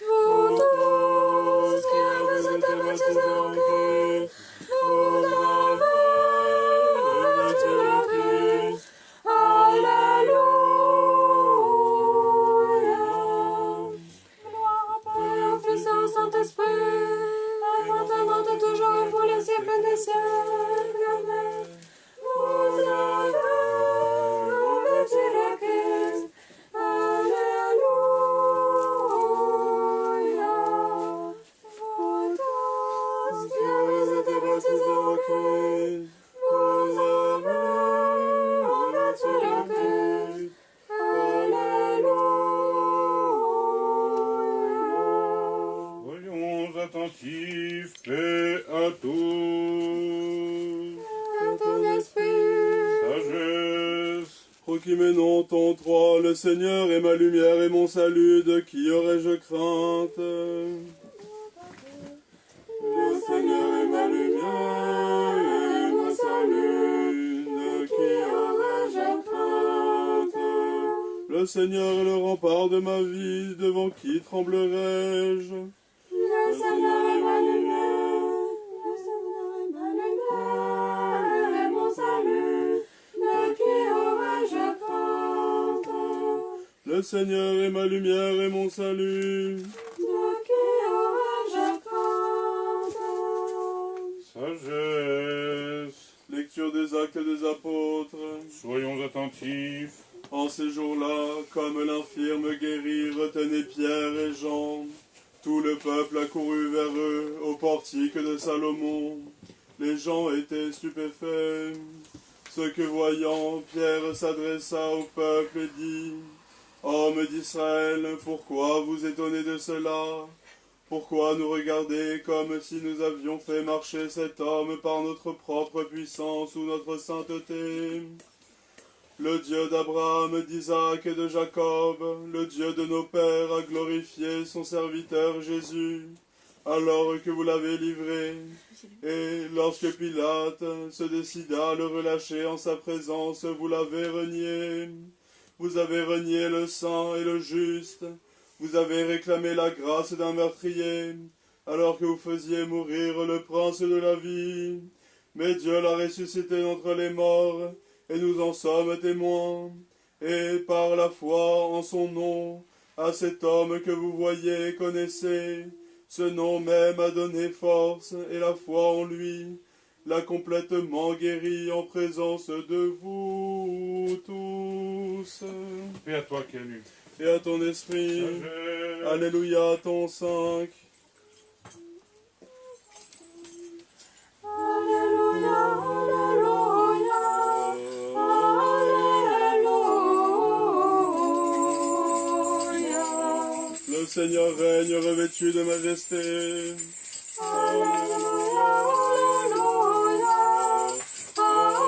Vous tous qui avez été baptisés en Christ, vous avez revêtu le Christ. Alléluia. Gloire au Père, au Fils et au Saint-Esprit, et maintenant et toujours et pour les siècles des siècles. Amen. Vous avez revêtu le Christ. Alléluia. Vous tous qui avez été baptisés en Christ, vous avez revêtu le Christ. Alléluia. Soyons attentifs, paix à tous. À ton esprit. Sagesse. Proclamons ton droit, le Seigneur est ma lumière et mon salut, de qui aurais-je crainte? Le Seigneur est ma lumière et mon salut, de qui aurais-je crainte? Le Seigneur est le rempart de ma vie, devant qui tremblerais-je? Le Seigneur est ma lumière, le Seigneur est ma lumière et mon salut, de qui aurais-je crainte? Le Seigneur est ma lumière et mon salut. De qui aurais-je crainte? Sagesse. Lecture des Actes des Apôtres. Soyons attentifs. En ces jours-là, comme l'infirme guéri retenait Pierre et Jean, tout le peuple accourut vers eux au portique de Salomon. Les gens étaient stupéfaits. Ce que voyant, Pierre s'adressa au peuple et dit: Hommes d'Israël, pourquoi vous étonnez de cela? Pourquoi nous regardez comme si nous avions fait marcher cet homme par notre propre puissance ou notre sainteté? Le Dieu d'Abraham, d'Isaac et de Jacob, le Dieu de nos pères, a glorifié son serviteur Jésus, alors que vous l'avez livré. Et lorsque Pilate se décida à le relâcher en sa présence, vous l'avez renié. Vous avez renié le saint et le juste. Vous avez réclamé la grâce d'un meurtrier, alors que vous faisiez mourir le prince de la vie. Mais Dieu l'a ressuscité d'entre les morts, et nous en sommes témoins. Et par la foi en son nom, à cet homme que vous voyez et connaissez, ce nom même a donné force, et la foi en lui l'a complètement guéri en présence de vous. vous tous. Paix à toi, Camus. Et à ton esprit. Sagesse. Alléluia, ton 5. Alléluia, Alléluia, Alléluia. Le Seigneur règne revêtu de majesté. Alléluia, Alléluia, Alléluia.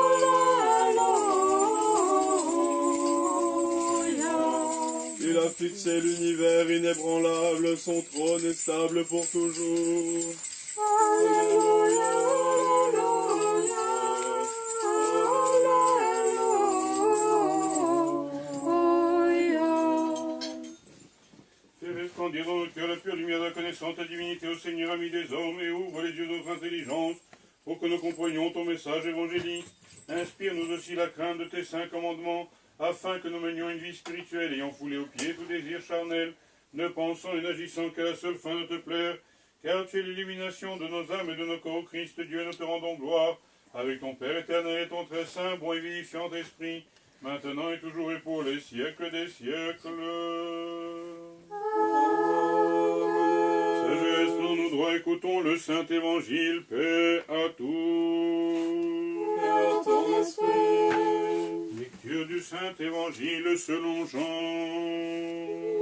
Il a fixé l'univers inébranlable, son trône est stable pour toujours. Alléluia, Alléluia. Fais resplendir dans notre cœur la pure lumière de la connaissance de ta divinité, ô Seigneur, ami des hommes, et ouvre les yeux de notre intelligence, pour que nous comprenions ton message évangélique. Inspire-nous aussi la crainte de tes saints commandements, afin que nous menions une vie spirituelle, ayant foulé aux pieds tout désir charnel, ne pensant et n'agissant qu'à la seule fin de te plaire, car tu es l'illumination de nos âmes et de nos corps. Christ Dieu, nous te rendons gloire, avec ton Père éternel et ton très saint, bon et vivifiant esprit, maintenant et toujours et pour les siècles des siècles. Sagesse dans nos droits, écoutons le saint évangile, paix à tous. Et à ton esprit. Lecture du saint évangile selon Jean.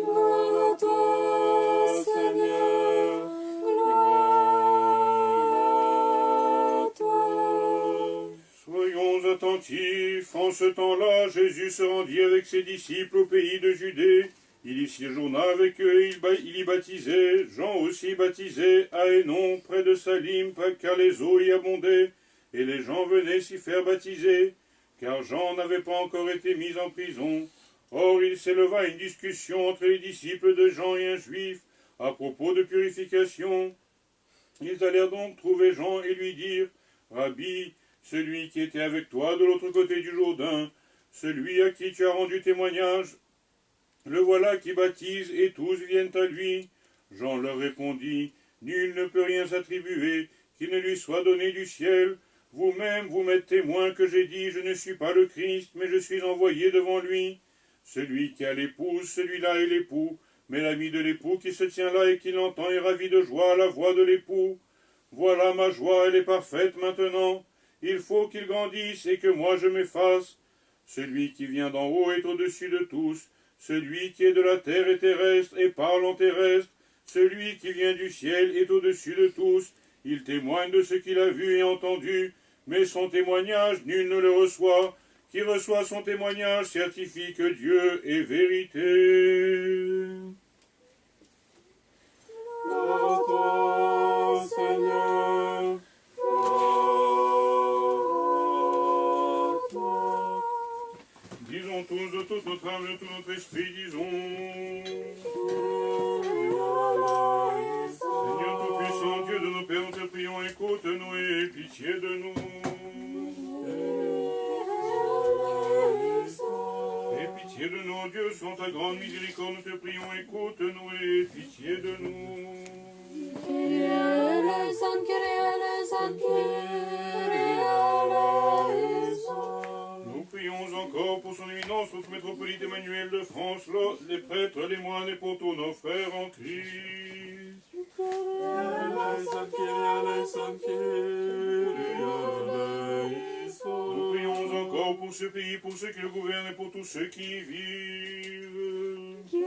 Gloire à toi, Seigneur, gloire à toi. Soyons attentifs, en ce temps-là, Jésus se rendit avec ses disciples au pays de Judée. Il y séjourna avec eux et il y baptisait. Jean aussi baptisait à Hénon, près de Salim, car les eaux y abondaient, et les gens venaient s'y faire baptiser, car Jean n'avait pas encore été mis en prison. Or il s'éleva une discussion entre les disciples de Jean et un juif à propos de purification. Ils allèrent donc trouver Jean et lui dirent, « Rabbi, celui qui était avec toi de l'autre côté du Jourdain, celui à qui tu as rendu témoignage, le voilà qui baptise et tous viennent à lui. » Jean leur répondit, « Nul ne peut rien s'attribuer qui ne lui soit donné du ciel. Vous-même, vous m'êtes témoins que j'ai dit, je ne suis pas le Christ, mais je suis envoyé devant lui. Celui qui a l'épouse, celui-là est l'époux, mais l'ami de l'époux qui se tient là et qui l'entend est ravi de joie à la voix de l'époux. Voilà ma joie, elle est parfaite maintenant. Il faut qu'il grandisse et que moi je m'efface. Celui qui vient d'en haut est au-dessus de tous. Celui qui est de la terre est terrestre et parle en terrestre. Celui qui vient du ciel est au-dessus de tous. Il témoigne de ce qu'il a vu et entendu, mais son témoignage nul ne le reçoit. Qui reçoit son témoignage certifie que Dieu est vérité. Gloire à toi, Seigneur. Gloire à toi. Disons tous de toute notre âme, de tout notre esprit, disons. Seigneur Tout-Puissant, Dieu de nos pères, nous te prions, écoute-nous et aie pitié de nous. Aie pitié de nous, Dieu, sans ta grande miséricorde, nous te prions, écoute-nous et aie pitié de nous. Nous prions encore pour son éminence, notre métropolite Emmanuel de France, les prêtres, les moines et pour tous nos frères en Christ. Nous prions encore pour ce pays, pour ceux qui le gouvernent et pour tous ceux qui y vivent. Nous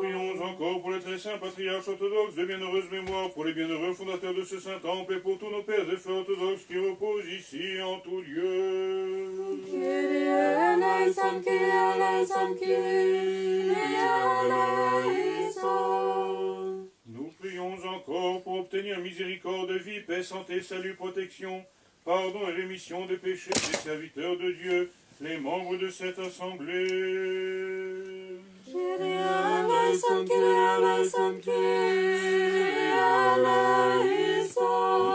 prions encore pour les très saints patriarches orthodoxes de bienheureuse mémoire, pour les bienheureux fondateurs de ce saint temple et pour tous nos pères et frères orthodoxes qui reposent ici en tout lieu. Nous prions encore pour obtenir miséricorde, vie, paix, santé, salut, protection, pardon et rémission des péchés des serviteurs de Dieu, les membres de cette assemblée. Nous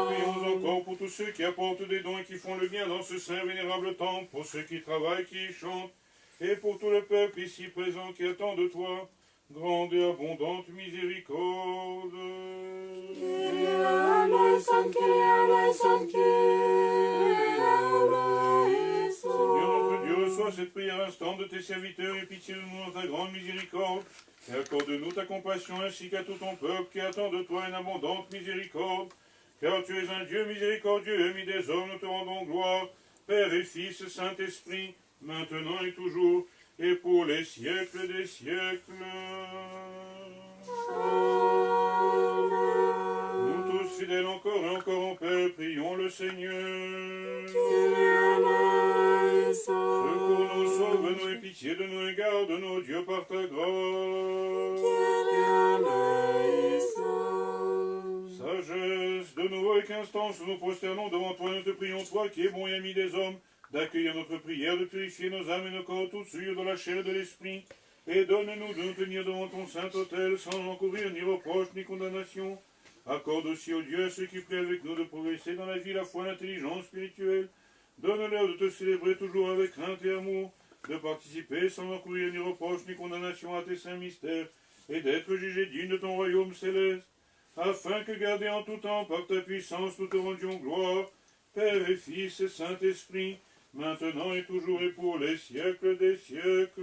prions encore pour tous ceux qui apportent des dons et qui font le bien dans ce saint vénérable temple, pour ceux qui travaillent, qui y chantent, et pour tout le peuple ici présent qui attend de toi grande et abondante miséricorde. Seigneur notre Dieu, reçois cette prière instante de tes serviteurs et pitié de nous dans ta grande miséricorde. Et accorde-nous ta compassion ainsi qu'à tout ton peuple qui attend de toi une abondante miséricorde. Car tu es un Dieu miséricordieux, ami des hommes, nous te rendons gloire, Père et Fils, Saint-Esprit, maintenant et toujours, et pour les siècles des siècles. Nous tous fidèles encore et encore en paix, prions le Seigneur. Secours-nous, sauve-nous et pitié de nous et garde-nous, Dieu, par ta grâce. Sagesse, de nouveau avec instance, nous prosternons devant toi, nous te prions, toi qui es bon et ami des hommes, d'accueillir notre prière, de purifier nos âmes et nos corps tous sûrs de la chair et de l'esprit, et donne-nous de nous tenir devant ton saint autel sans encourir ni reproche ni condamnation. Accorde aussi au Dieu, ceux qui prient avec nous, de progresser dans la vie, la foi, l'intelligence spirituelle. Donne-leur de te célébrer toujours avec crainte et amour, de participer sans encourir ni reproche ni condamnation à tes saints mystères, et d'être jugés dignes de ton royaume céleste, afin que, gardés en tout temps par ta puissance, nous te rendions gloire, Père et Fils et Saint-Esprit, maintenant et toujours et pour les siècles des siècles.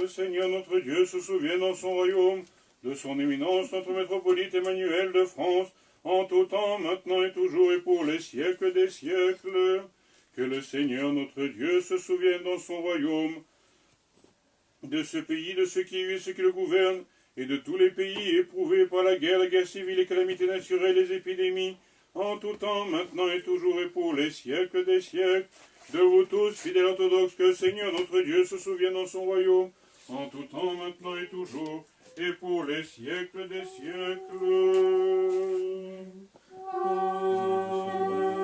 Seigneur notre Dieu se souvient dans son royaume de son éminence notre métropolite Emmanuel de France, en tout temps, maintenant et toujours et pour les siècles des siècles. Que le Seigneur notre Dieu se souvienne dans son royaume de ce pays, de ceux qui vivent et ceux qui le gouvernent, et de tous les pays éprouvés par la guerre civile, les calamités naturelles, les épidémies, en tout temps, maintenant et toujours et pour les siècles des siècles. De vous tous, fidèles orthodoxes, que le Seigneur notre Dieu se souvienne dans son royaume, en tout temps, maintenant et toujours, et pour les siècles des siècles. Amen.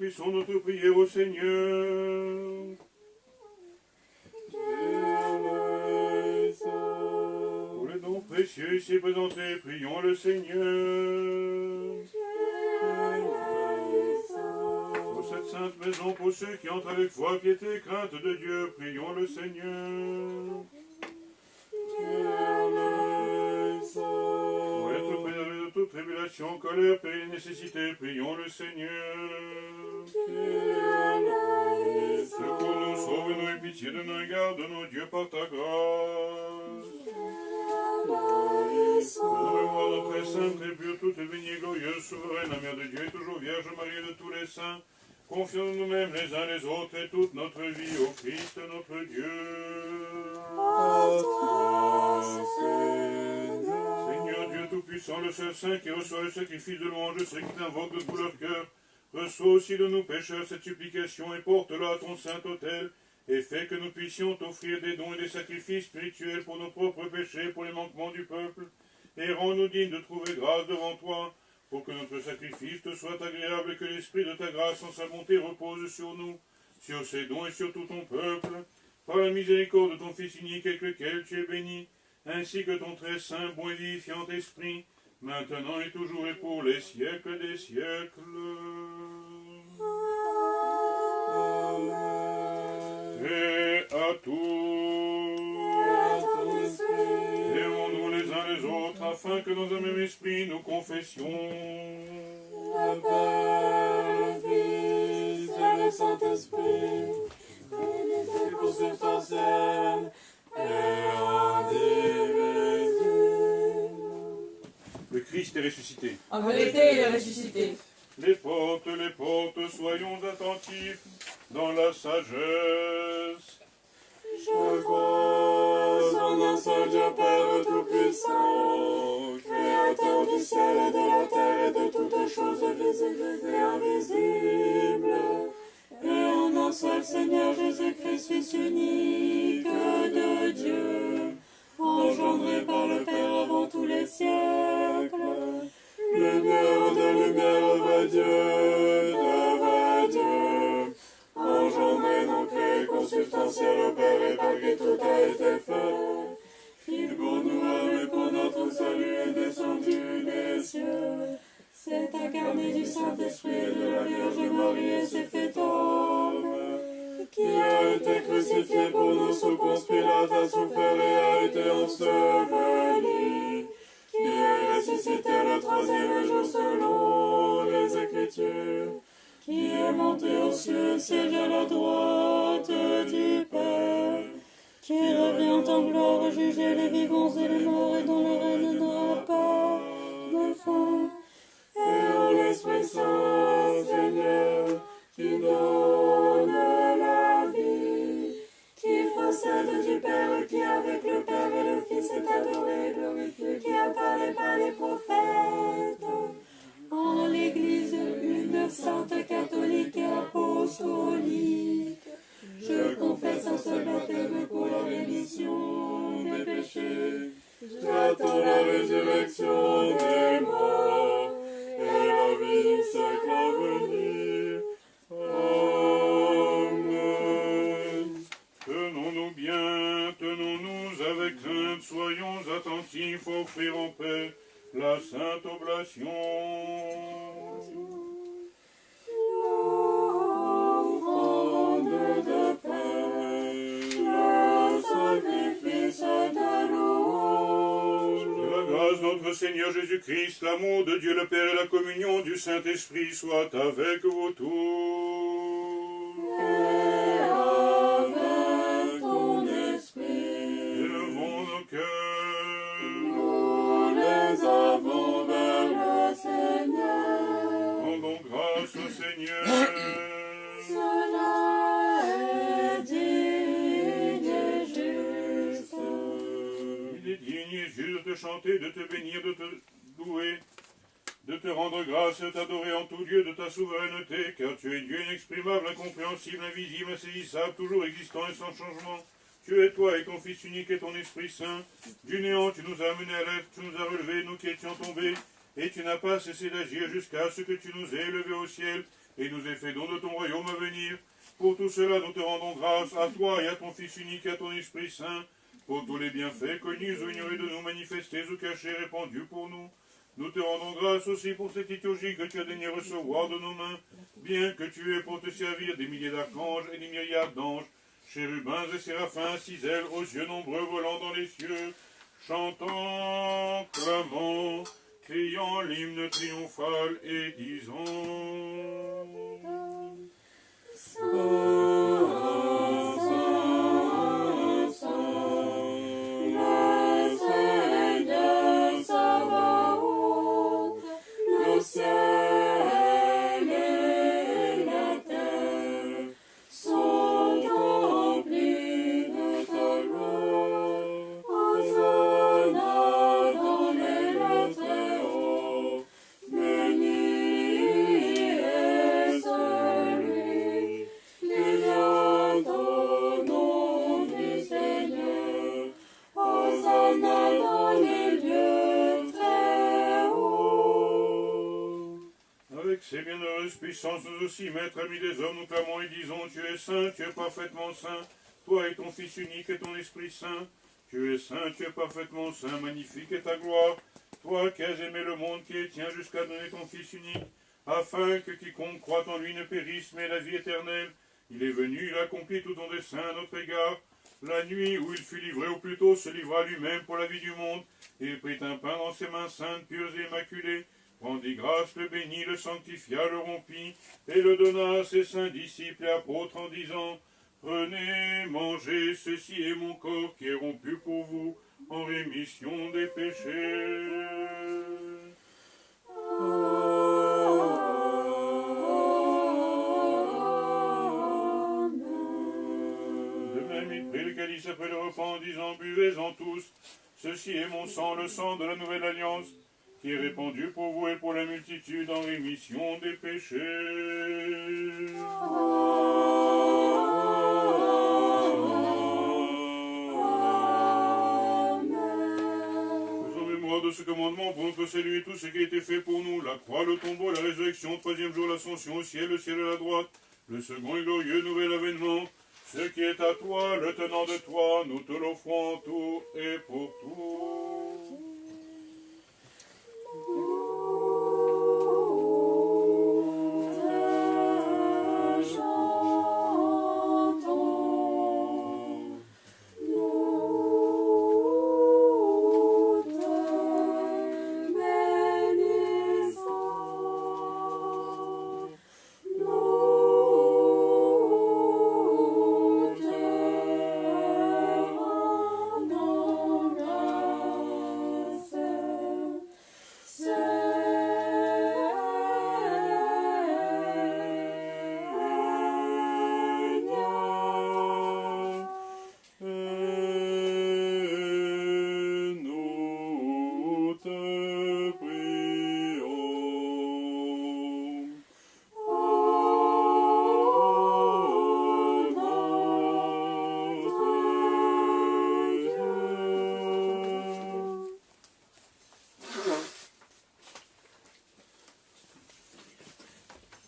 adressons notre prière au Seigneur. Pour les dons précieux ici présentés, prions le Seigneur. Pour cette sainte maison, pour ceux qui entrent avec foi, piété et crainte de Dieu, prions le Seigneur. Pour être préservés de toute tribulation, colère, péril et nécessité, prions le Seigneur. Secours-nous, sauve-nous et pitié de nous et garde-nous, Dieu, par ta grâce. Dans le mémoire de très sainte, très pure, toute bénie, glorieuse, souveraine, la Mère de Dieu et toujours Vierge Marie de tous les saints, confions nous-mêmes les uns les autres et toute notre vie au Christ notre Dieu. Seigneur Dieu Tout-Puissant, le seul Saint qui reçoit le sacrifice de louange de ceux qui t'invoquent de tout leur cœur, reçois aussi de nous pécheurs cette supplication et porte-la à ton saint autel, et fais que nous puissions t'offrir des dons et des sacrifices spirituels pour nos propres péchés, pour les manquements du peuple, et rends-nous dignes de trouver grâce devant toi, pour que notre sacrifice te soit agréable et que l'esprit de ta grâce en sa bonté repose sur nous, sur ces dons et sur tout ton peuple, par la miséricorde de ton Fils unique avec lequel tu es béni, ainsi que ton très saint, bon et vivifiant esprit, maintenant et toujours et pour les siècles des siècles. Et à tous. Aimons-nous les uns les autres, afin que dans un même esprit nous confessions. Le Père, le Fils et le Saint-Esprit, unité consubstantielle et indivisible. Le Christ est ressuscité. En vérité, il est ressuscité. Les portes, soyons attentifs dans la sagesse. Je crois en un seul Dieu Père Tout-Puissant, Créateur du ciel et de la terre et de toutes choses visibles et invisibles, et en un seul Seigneur Jésus-Christ, Fils unique de Dieu, engendré par le Père avant tous les siècles, lumière de lumière, vrai Dieu de vrai Dieu, engendré, non créé, consubstantiel au Père et par qui tout a été fait, qui pour nous et pour notre salut est descendu des cieux, s'est incarné du Saint-Esprit et de la Vierge Marie et s'est fait homme, qui a été crucifié pour nous sous Ponce Pilate, a souffert et a été enseveli, qui est ressuscité le troisième jour selon les Écritures, qui est monté aux cieux, siège à la droite du Père, qui revient en gloire juger les vivants et les morts, et dont le règne n'aura pas de fin. Et en l'Esprit Saint, Seigneur, qui donne la vie, qui procède du Père, et qui avec le Père et le Fils est adoré et glorifié, qui a parlé par les prophètes, en l'Église une sainte catholique et apostolique. Je confesse un seul baptême pour la rémission des péchés. J'attends la résurrection des morts et la vie du siècle à venir. Amen. Tenons-nous bien, tenons-nous avec crainte, soyons attentifs à offrir en paix la sainte oblation. L'offrande de paix, le sacrifice de louange. Que la grâce de notre Seigneur Jésus-Christ, l'amour de Dieu le Père et la communion du Saint-Esprit soient avec vous tous. Et avec ton esprit, Élevons nos cœurs. nous les avons vers le Seigneur. Rendons grâce au Seigneur. Cela est digne et juste. Il est digne et juste de chanter, de te bénir, de te louer, de te rendre grâce et de t'adorer en tout lieu de ta souveraineté, car tu es Dieu inexprimable, incompréhensible, invisible, insaisissable, toujours existant et sans changement. Tu es toi et ton Fils unique et ton Esprit Saint. Du néant, tu nous as amenés à l'être, tu nous as relevés, nous qui étions tombés, et tu n'as pas cessé d'agir jusqu'à ce que tu nous aies élevés au ciel, et nous ait fait don de ton royaume à venir. Pour tout cela, nous te rendons grâce à toi et à ton Fils unique et à ton Esprit Saint, pour tous les bienfaits connus ou ignorés de nous, manifestés ou cachés, répandus pour nous. Nous te rendons grâce aussi pour cette liturgie que tu as daigné recevoir de nos mains, bien que tu aies pour te servir des milliers d'archanges et des myriades d'anges, chérubins et séraphins, à 6 ailes, aux yeux nombreux volant dans les cieux, chantant, clamant, criant l'hymne triomphal et disant... Ces bienheureuses puissances, nous aussi, maîtres, amis des hommes, nous clamons et disons, tu es saint, tu es parfaitement saint, toi et ton Fils unique et ton Esprit Saint, tu es saint, tu es parfaitement saint, magnifique est ta gloire, toi qui as aimé le monde, qui est tien jusqu'à donner ton Fils unique, afin que quiconque croit en lui ne périsse, mais la vie éternelle. Il est venu, il a accompli tout ton dessein à notre égard. La nuit où il fut livré, ou plutôt se livra lui-même pour la vie du monde, et il prit un pain dans ses mains saintes, pures et immaculées, rendit grâce, le bénit, le sanctifia, le rompit, et le donna à ses saints disciples et apôtres en disant, prenez, mangez, ceci est mon corps qui est rompu pour vous, en rémission des péchés. De même, il prit le calice après le repas en disant, buvez-en tous, ceci est mon sang, le sang de la nouvelle alliance, qui est répandu pour vous et pour la multitude en rémission des péchés. Faisons mémoire de ce commandement pour notre salut et tout ce qui a été fait pour nous, la croix, le tombeau, la résurrection, troisième jour, l'ascension au ciel, le ciel à la droite, le second et glorieux nouvel avènement, ce qui est à toi, le tenant de toi, nous te l'offrons en tout et pour tout.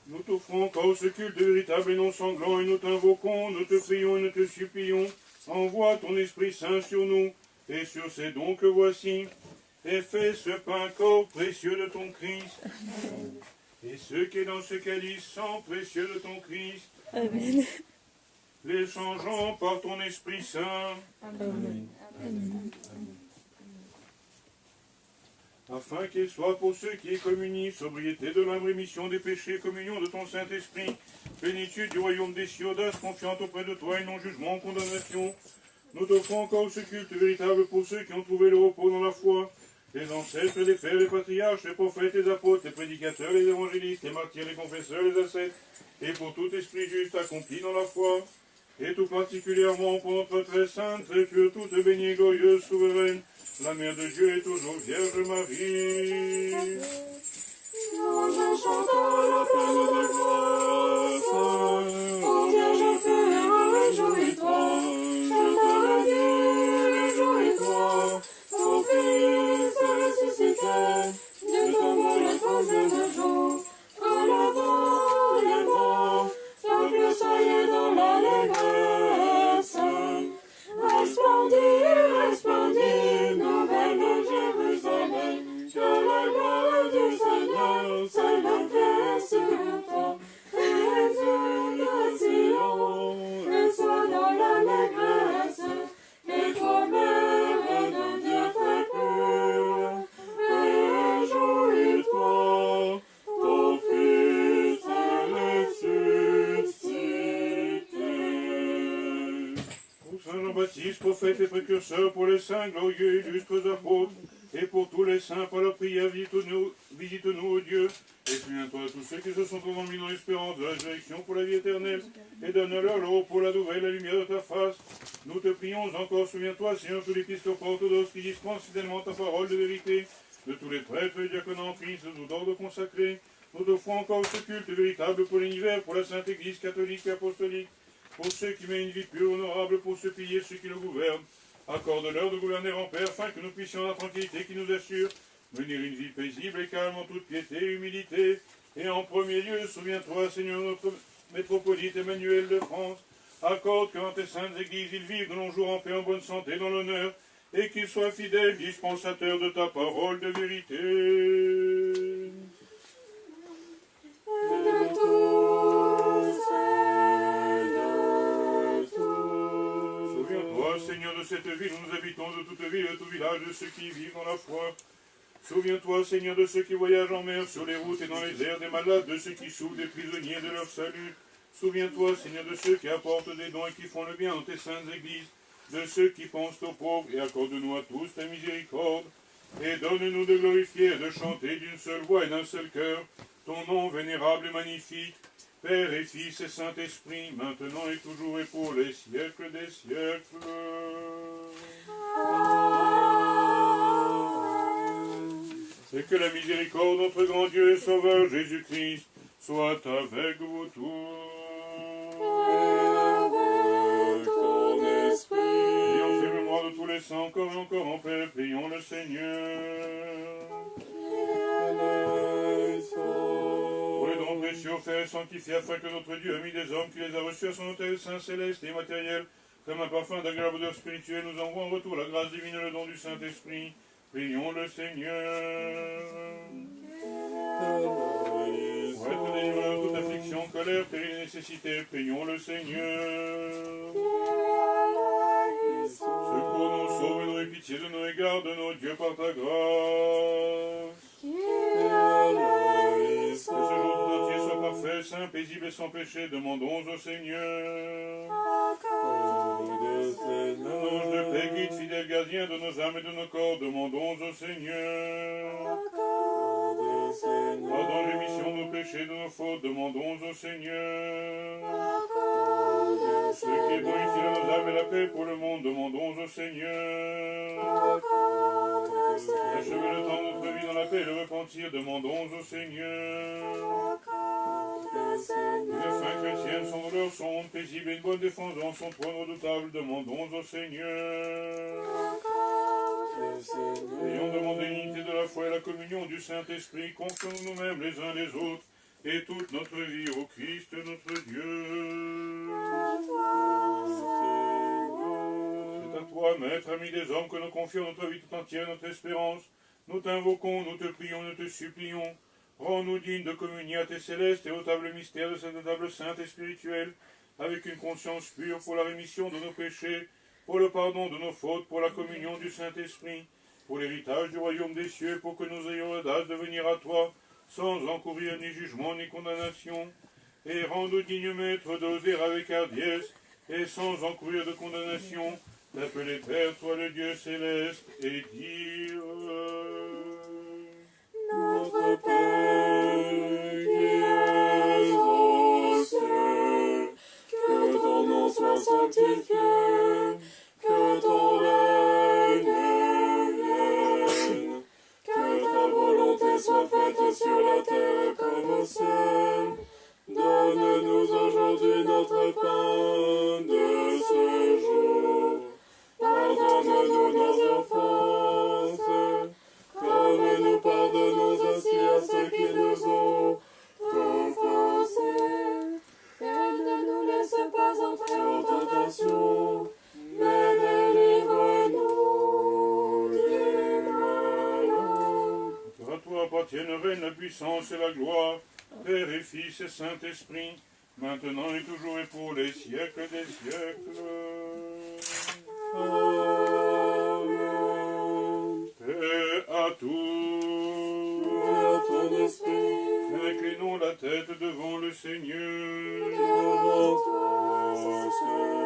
Nous t'offrons encore ce culte véritable et non sanglant, et nous t'invoquons, nous te prions et nous te supplions. Envoie ton Esprit Saint sur nous, et sur ces dons que voici, et fais ce pain corps précieux de ton Christ, et ce qui est dans ce calice sang précieux de ton Christ. Amen. Les changeant par ton Esprit Saint. Amen. Amen. Afin qu'il soit pour ceux qui y communient, sobriété de l'âme, rémission des péchés, communion de ton Saint-Esprit, plénitude du royaume des cieux, audace confiante auprès de toi et non jugement en condamnation. Nous t'offrons encore ce culte véritable pour ceux qui ont trouvé le repos dans la foi, les ancêtres, les pères, les patriarches, les prophètes, les apôtres, les prédicateurs, les évangélistes, les martyrs, les confesseurs, les ascètes, et pour tout esprit juste accompli dans la foi, et tout particulièrement pour notre très sainte, très pure, toute bénie, glorieuse, souveraine, la Mère de Dieu est toujours Vierge Marie. Nous chantons la pleine de gloire, ô Vierge inférieure, réjouis-toi, chante à Dieu, réjouis-toi, ton Fils ressuscité, de tombeau le troisième jour, en lavant le Jean-Baptiste, prophète et précurseur, pour les saints glorieux et illustres apôtres, et pour tous les saints, par leur prière, visite-nous, ô Dieu, et souviens-toi de tous ceux qui se sont endormis dans l'espérance de la résurrection pour la vie éternelle, et donne-leur l'eau pour la nouvelle, la lumière de ta face. Nous te prions encore, souviens-toi, Seigneur, tous les épiscopes orthodoxes qui dispensent fidèlement ta parole de vérité, de tous les prêtres et diaconats en Christ, de tout ordre consacré. Nous t'offrons encore ce culte véritable pour l'univers, pour la Sainte Église catholique et apostolique, pour ceux qui mènent une vie pure, honorable, pour ceux piliers, ceux qui le gouvernent. Accorde-leur de gouverner en paix, afin que nous puissions, dans la tranquillité qui nous assure, mener une vie paisible et calme en toute piété et humilité. Et en premier lieu, souviens-toi, Seigneur, notre métropolite Emmanuel de France, accorde que dans tes saintes églises, ils vivent de longs jours en paix, en bonne santé, dans l'honneur, et qu'ils soient fidèles, dispensateurs de ta parole de vérité. Souviens-toi, Seigneur, de cette ville où nous habitons, de toute ville, de tout village, de ceux qui vivent dans la foi. Souviens-toi, Seigneur, de ceux qui voyagent en mer, sur les routes et dans les airs, des malades, de ceux qui souffrent, des prisonniers, de leur salut. Souviens-toi, Seigneur, de ceux qui apportent des dons et qui font le bien dans tes saintes églises, de ceux qui pensent aux pauvres, et accorde-nous à tous ta miséricorde. Et donne-nous de glorifier et de chanter d'une seule voix et d'un seul cœur ton nom vénérable et magnifique, Père et Fils et Saint-Esprit, maintenant et toujours et pour les siècles des siècles. Et que la miséricorde de notre grand Dieu et Sauveur Jésus-Christ soit avec vous tous. Ayant fait mémoire de tous les saints, encore et encore en paix, prions le Seigneur. Pour les dons précieux offerts et sanctifiés, afin que notre Dieu, ami des hommes, qui les a reçus à son autel saint, céleste et immatériel, comme un parfum d'agréable odeur spirituelle, nous envoie en retour la grâce divine et le don du Saint-Esprit. Prions le Seigneur. Pour être délivré de toute affliction, colère, péril et nécessité, prions le Seigneur. Secours-nous, sauve-nous et pitié de nos égards, de nos dieux par ta grâce. Que ce jour tout entier soit parfait, saint, paisible et sans péché, demandons au Seigneur. Ange de paix, guide, fidèle gardien de nos âmes et de nos corps, demandons au Seigneur. Pardon, rémission de nos péchés, de nos fautes, demandons au Seigneur. Ce qui est bon ici à nos âmes et la paix pour le monde, demandons au Seigneur. Achever le temps de notre vie dans la paix et le repentir, demandons au Seigneur. Les fins chrétiennes sont dans leur sonde, paisibles et une bonne défense dans son trône redoutable, demandons au Seigneur. Ayons demandé l'unité de la foi et la communion du Saint-Esprit, confions nous-mêmes les uns les autres, et toute notre vie au Christ notre Dieu. C'est à toi, Maître, ami des hommes, que nous confions notre vie tout entière, notre espérance. Nous t'invoquons, nous te prions, nous te supplions. Rends-nous dignes de communier à tes célestes et notables mystères de cette table sainte et spirituelle, avec une conscience pure pour la rémission de nos péchés, pour le pardon de nos fautes, pour la communion du Saint-Esprit, pour l'héritage du royaume des cieux, pour que nous ayons l'audace de venir à toi, sans encourir ni jugement ni condamnation. Et rends-nous dignes, Maître, d'oser avec hardiesse, et sans encourir de condamnation, d'appeler Père, toi le Dieu céleste, et dire... Notre Père qui es aux cieux, que ton nom soit sanctifié, que ton règne vienne, que ta volonté soit faite sur la terre comme au ciel. Donne-nous aujourd'hui notre pain de ce jour. Pardonne-nous nos offenses, comme nous pardonnons aussi à ceux qui nous ont offensés. Et ne nous laisse pas entrer en tentation, mais délivre-nous du mal. À toi appartiennent la puissance et la gloire, Père et Fils et Saint-Esprit, maintenant et toujours et pour les siècles des siècles. Amen. Paix à tous. Et à ton esprit. Inclinons la tête devant le Seigneur. Devant toi, Seigneur.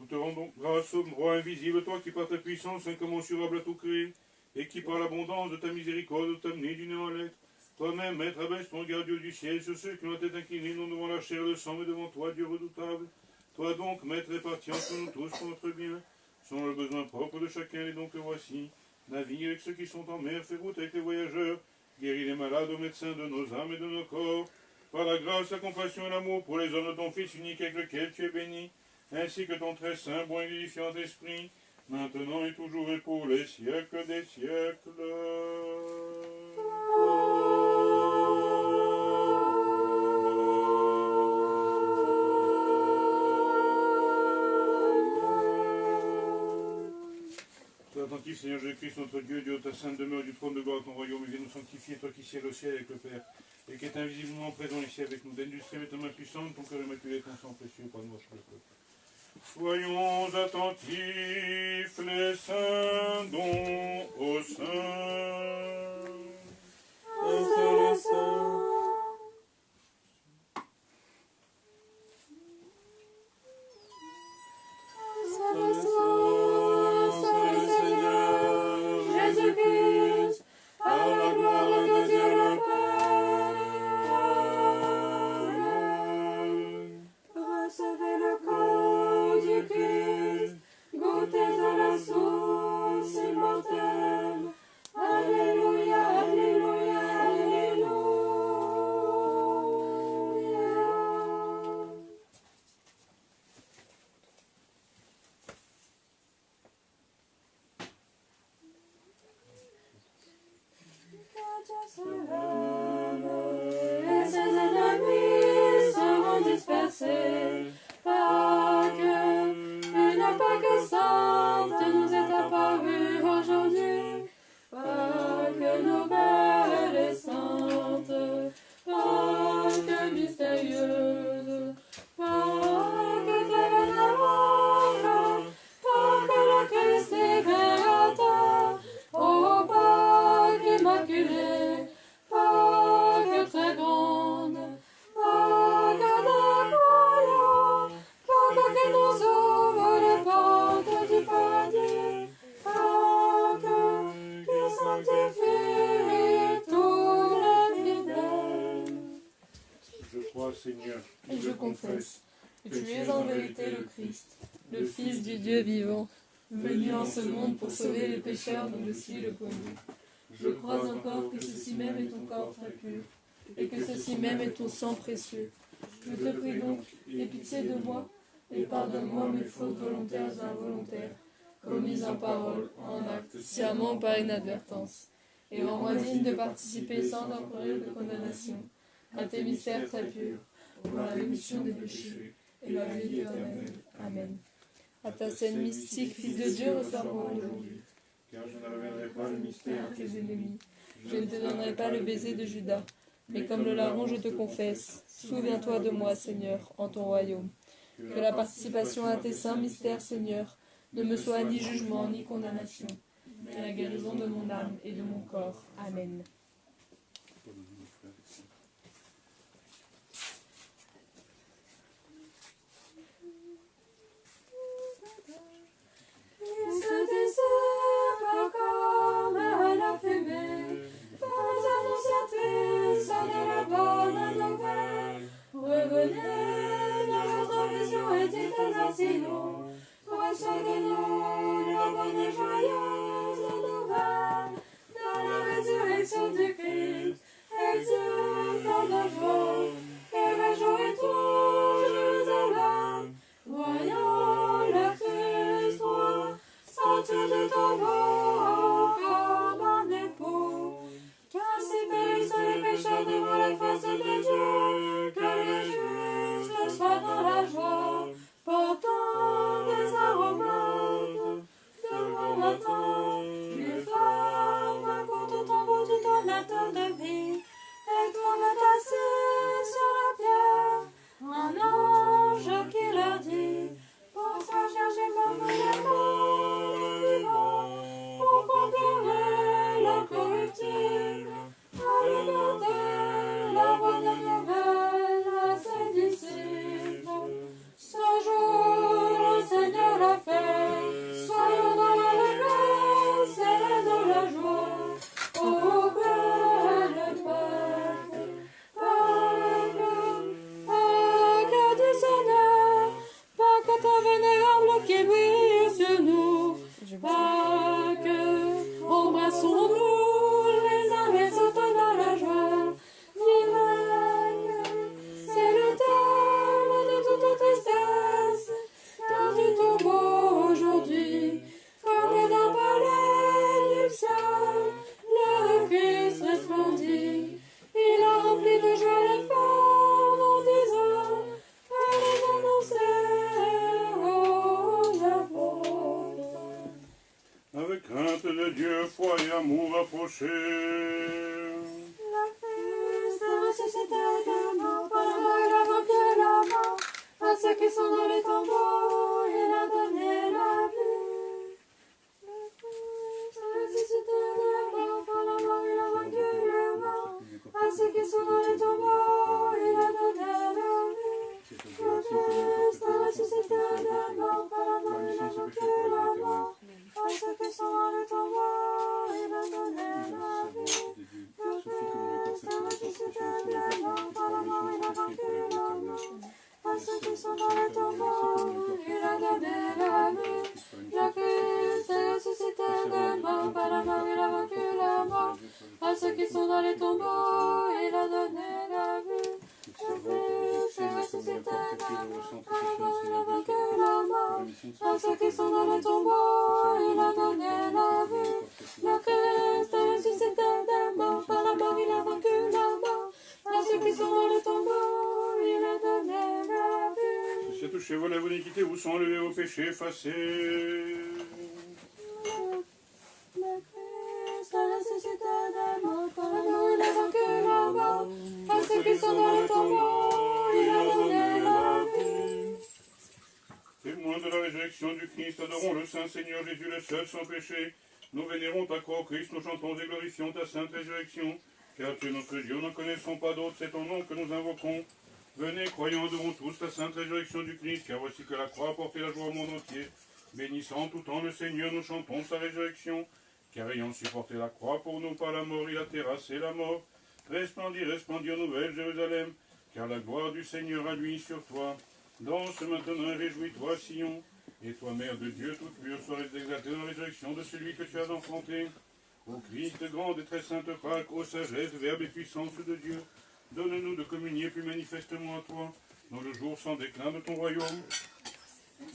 te rendons grâce au roi invisible, toi qui par ta puissance incommensurable à tout créer, et qui par l'abondance de ta miséricorde t'a amené du néant à l'être. Toi-même, Maître, abaisse ton regard, Dieu du ciel, sur ceux qui ont la tête inclinée, non devant la chair et le sang, mais devant toi, Dieu redoutable. Toi donc, Maître, réparti entre nous tous pour notre bien, selon le besoin propre de chacun, et donc le voici. Navigue avec ceux qui sont en mer, fais route avec les voyageurs, guéris les malades aux médecins de nos âmes et de nos corps, par la grâce, la compassion et l'amour pour les hommes de ton Fils unique avec lequel tu es béni, ainsi que ton très saint, bon et vivifiant esprit, maintenant et toujours et pour les siècles des siècles. Sois attentif, Seigneur Jésus-Christ, notre Dieu, Dieu de ta sainte demeure du trône de gloire de ton royaume, et viens nous sanctifier, toi qui sièges au ciel avec le Père, et qui est invisiblement présent ici avec nous. D'industrie avec ta main puissante, ton cœur immaculé, ton sang précieux, pardonne-moi tout le peuple. Soyons attentifs, les saints dons aux saints. Un seul est saint. Jésus-Christ, à la gloire de Dieu le Père. Recevez le corps du Christ, goûtez à la source immortelle. Alléluia, alléluia, alléluia. Et ses ennemis seront dispersés. Pâques, une Pâque sainte nous est apparue aujourd'hui. Pâque nouvelle et sainte, Pâque mystérieuse, Pâque éternelle ange, Pâque le Christ est créateur. Ô Pâque immaculée, Pâque très grande, Pâque des croyants, Pâque qui nous ouvre les portes du paradis, Pâque qui sanctifie tous les fidèles. Je crois, Seigneur, Et je confesse que tu es en vérité le Christ, le Fils du Dieu vivant, venu en ce monde pour sauver les pécheurs dont je suis le premier. Je crois encore que ceci même est ton corps très pur, et que ceci même est ton sang précieux. Je te prie donc, aie pitié de moi, et pardonne-moi mes fautes volontaires et involontaires, commises en parole, en acte, sciemment ou par inadvertance, et rends-moi digne de participer sans encourir de condamnation à tes mystères très purs, pour la rémission des péchés et la vie éternelle. Amen. À ta scène mystique, Fils de Dieu, reçois-moi aujourd'hui, car je ne révélerai pas le mystère à tes ennemis. Je ne te donnerai pas le baiser de Judas, mais comme le larron, je te confesse. Souviens-toi de moi, Seigneur, en ton royaume. Que la participation à tes saints mystères, Seigneur, ne me soit ni jugement ni condamnation, mais la guérison de mon âme et de mon corps. Amen. Il se dissipe comme la fumée, par les annonciatrices, sonnez la bonne nouvelle. Revenez dans votre vision et dites ainsi non, recevez-nous la bonne et joyeuse nouvelle de la résurrection du Christ. Exulte en joie et réjouis tout Jérusalem, voyant le Christ roi sortir du tombeau comme un époux. Qu'ainsi périssent les pécheurs devant la face de Dieu, que les justes soient dans la joie, portant des aromates de bon matin. Les femmes portent en vous du donateur de vie, et tournent assis sur la pierre. Un ange qui leur dit: pour ça chercher parmi les morts le vivant, Pâques, embrassons-nous les uns les autres dans la joie. L'hiver, c'est le temps de toute tristesse, car du tombeau aujourd'hui, comme d'un palais du ciel, le Christ resplendit. Il a rempli de joie les forts en disant, allez annoncer aux apôtres. Avec crainte de Dieu, foi et amour rapprochés. La Christ est ressuscité de mort, par la mort il a vaincu la mort. À ceux qui sont dans les tombeaux, il a donné la vie. Le Christ est ressuscité de mort, par la mort il a vaincu la mort. À ceux qui sont dans les tombeaux, il a donné la vie. Le Christ est ressuscité de mort, par la mort il a vaincu la mort. À ceux qui sont dans les tombeaux, il a donné la vie. Le Christ est ressuscité de mort, par la mort il a vaincu la mort. À ceux qui sont dans les tombeaux, il a donné la vie. Le Christ est ressuscité de mort, par la mort il a vaincu la mort. À ceux qui sont dans les tombeaux, il a donné la vie. Le Christ est ressuscité de mort, par la mort il a vaincu la mort. À ceux qui sont dans les tombeaux, il a donné la vie. Le Christ est ressuscité de mort, par la mort il a vaincu la mort. À ceux qui sont dans les tombeaux, il a donné la vie. Ceci a touché vos lèvres d'iniquité, vous sont enlevés vos péchés effacés. Le Christ est ressuscité de mort, par la mort il a vaincu la mort. À ceux qui sont dans les tombeaux, il a donné la vie. Témoins de la résurrection du Christ, adorons le Saint Seigneur Jésus, le seul sans péché. Nous vénérons ta croix, Christ, nous chantons et glorifions ta sainte résurrection. Car tu es notre Dieu, nous n'en connaissons pas d'autre, c'est ton nom que nous invoquons. Venez, croyons, adorons tous ta sainte résurrection du Christ, car voici que la croix a porté la joie au monde entier. Bénissant en tout temps le Seigneur, nous chantons sa résurrection. Car ayant supporté la croix pour nous par la mort, il a terrassé la mort. Resplendis, resplendis en nouvelle Jérusalem, car la gloire du Seigneur a lui sur toi. Danse maintenant et réjouis-toi, Sion. Et toi, Mère de Dieu, toute pure, sois exaltée dans la résurrection de celui que tu as enfanté. Ô Christ, grande et très sainte Pâque, ô sagesse, verbe et puissance de Dieu, donne-nous de communier plus manifestement à toi, dans le jour sans déclin de ton royaume.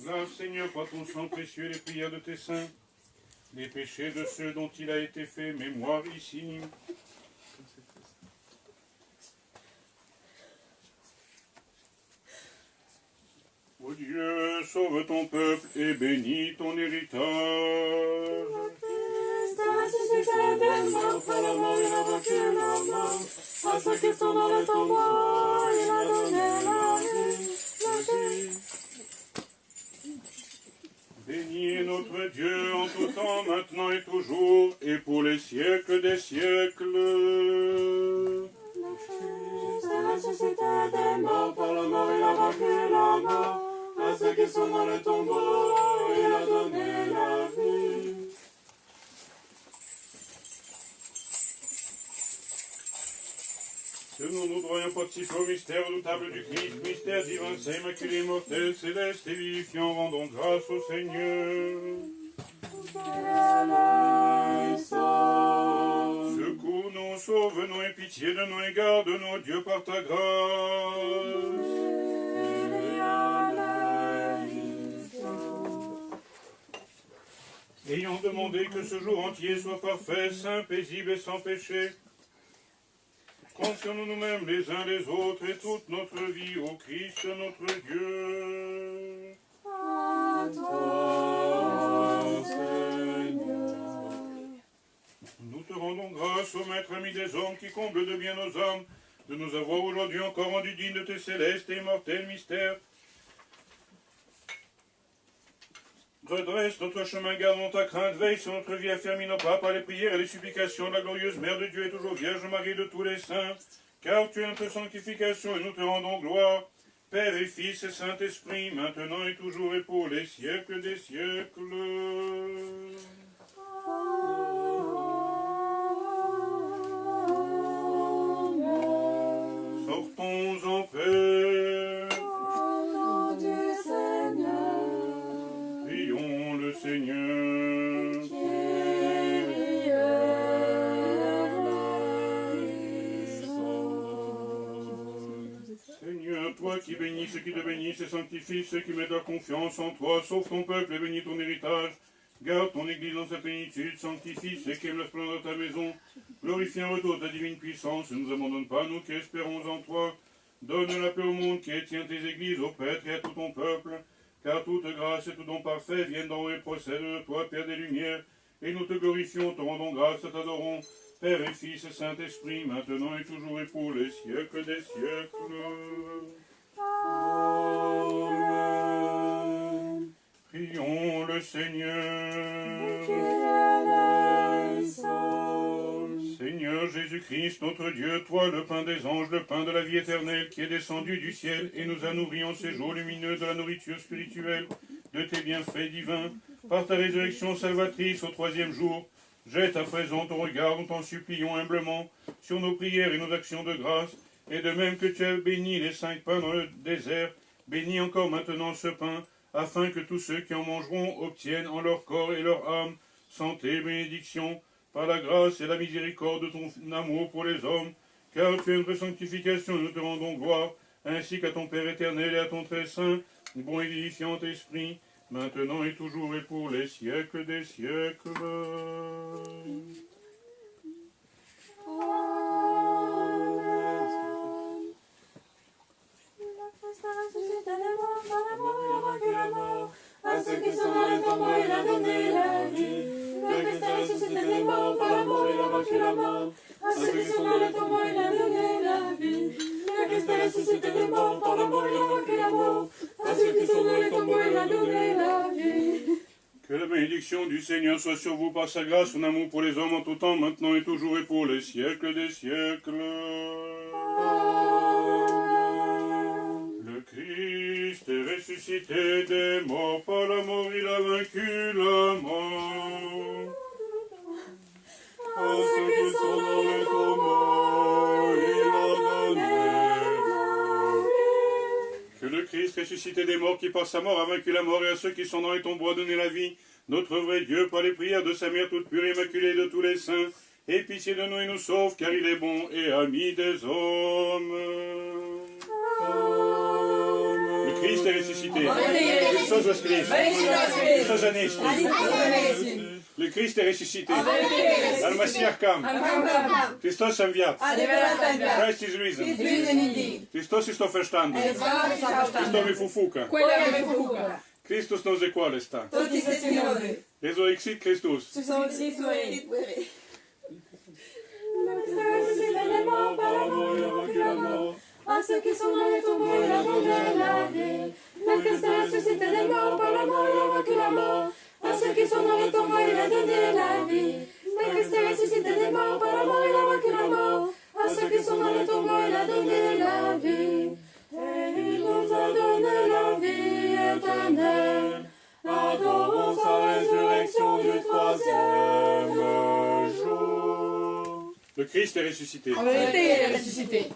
Lave, Seigneur, par ton sang précieux les prières de tes saints, les péchés de ceux dont il a été fait mémoire ici. Ô Dieu, sauve ton peuple et bénis ton héritage. Christ est ressuscité de mort, par la mort il a vaincu la mort. À ceux qui sont dans les tombeaux, il a donné la vie. Le Christ. Béni est notre Dieu en tout temps, maintenant et toujours, et pour les siècles des siècles. Le Christ est ressuscité de mort, par la mort il a vaincu la mort. À ceux qui sont dans les tombeaux, il a donné la vie. Tenons-nous droit et participer au mystère redoutable du Christ, mystère divin, saint, immaculé, mortel, céleste et vivifiant, rendons grâce au Seigneur. Secours-nous, sauve-nous et pitié de nous et garde-nous, Dieu, par ta grâce. Ayant demandé que ce jour entier soit parfait, saint, paisible et sans péché, confions-nous nous-mêmes les uns les autres et toute notre vie au Christ notre Dieu. À toi, Seigneur. Nous te rendons grâce, ô Maître ami des hommes, qui comble de bien nos âmes, de nous avoir aujourd'hui encore rendus dignes de tes célestes et immortels mystères. Redresse notre chemin, gardons ta crainte, veille sur notre vie, affermis nos pas par les prières et les supplications de la glorieuse Mère de Dieu et toujours Vierge Marie de tous les saints, car tu es notre sanctification et nous te rendons gloire, Père et Fils et Saint-Esprit, maintenant et toujours et pour les siècles des siècles. Sortons en paix. Au nom du Seigneur. Prions le Seigneur. qui bénit ceux qui te bénissent et sanctifie ceux qui mettent leur confiance en toi. Sauve ton peuple et bénis ton héritage. Garde ton église dans sa plénitude. Sanctifie ceux qui aiment la splendeur de ta maison. Glorifie en retour ta divine puissance. Ne nous abandonne pas, nous qui espérons en toi. Donne la paix au monde qui tient tes églises, aux prêtres et à tout ton peuple. Car toute grâce et tout don parfait viennent d'en haut et procèdent de toi, Père des Lumières. Et nous te glorifions, te rendons grâce, t'adorons. Père et Fils et Saint-Esprit, maintenant et toujours et pour les siècles des siècles. Amen. Prions le Seigneur. Seigneur Jésus-Christ, notre Dieu, toi, le pain des anges, le pain de la vie éternelle, qui est descendu du ciel et nous a nourris en ces jours lumineux de la nourriture spirituelle, de tes bienfaits divins, par ta résurrection salvatrice au 3e jour, jette à présent ton regard, nous t'en supplions humblement, sur nos prières et nos actions de grâce, et de même que tu as béni les 5 pains dans le désert, bénis encore maintenant ce pain, afin que tous ceux qui en mangeront obtiennent en leur corps et leur âme santé et bénédiction, par la grâce et la miséricorde de ton amour pour les hommes, car tu es notre sanctification et nous te rendons gloire, ainsi qu'à ton Père éternel et à ton très saint, bon et vivifiant Esprit, maintenant et toujours et pour les siècles des siècles. À ceux qui sont dans les tombeaux, il a donné la vie. Le Christ a ressuscité des morts, par la mort, il a vaincu la mort. À ceux qui sont dans les tombeaux, il a donné la vie. Le Christ a ressuscité des morts, par la mort, il a vaincu la mort. À ceux qui sont dans les tombeaux, il a donné la vie. Que la bénédiction du Seigneur soit sur vous par sa grâce, son amour pour les hommes en tout temps, maintenant et toujours et pour les siècles des siècles. Le Christ est ressuscité des morts, par la mort il a vaincu la mort. À ceux qui sont dans les tombeaux, il a donné la vie. Que le Christ ressuscité des morts, qui par sa mort a vaincu la mort, et à ceux qui sont dans les tombeaux a donné la vie, notre vrai Dieu, par les prières de sa mère toute pure et immaculée de tous les saints, ait pitié de nous et nous sauve, car il est bon et ami des hommes. Le Christ est ressuscité. Christos voskres. Christos anesti. Le Christ est ressuscité. Al-Mashiach kam. Christos enviat. Christ is risen. Christos ist auferstanden. Christos fufuka. Christus nos equalesta. Resurrexit Christus. Le Christ a ressuscité des morts, par la mort, il a vaincu la mort. À ceux qui sont dans les tombeaux, il a donné la vie. Le Christ a ressuscité des morts, par la mort, il a vaincu la mort. À ceux qui sont dans les tombeaux, il a donné la vie. Le Christ a ressuscité des morts, par la mort, il a vaincu la mort. À ceux qui sont dans les tombeaux, il a donné la vie. Et il nous a donné la vie éternelle. Adorons sa résurrection du 3e jour. Le Christ est ressuscité. En vérité, il est ressuscité.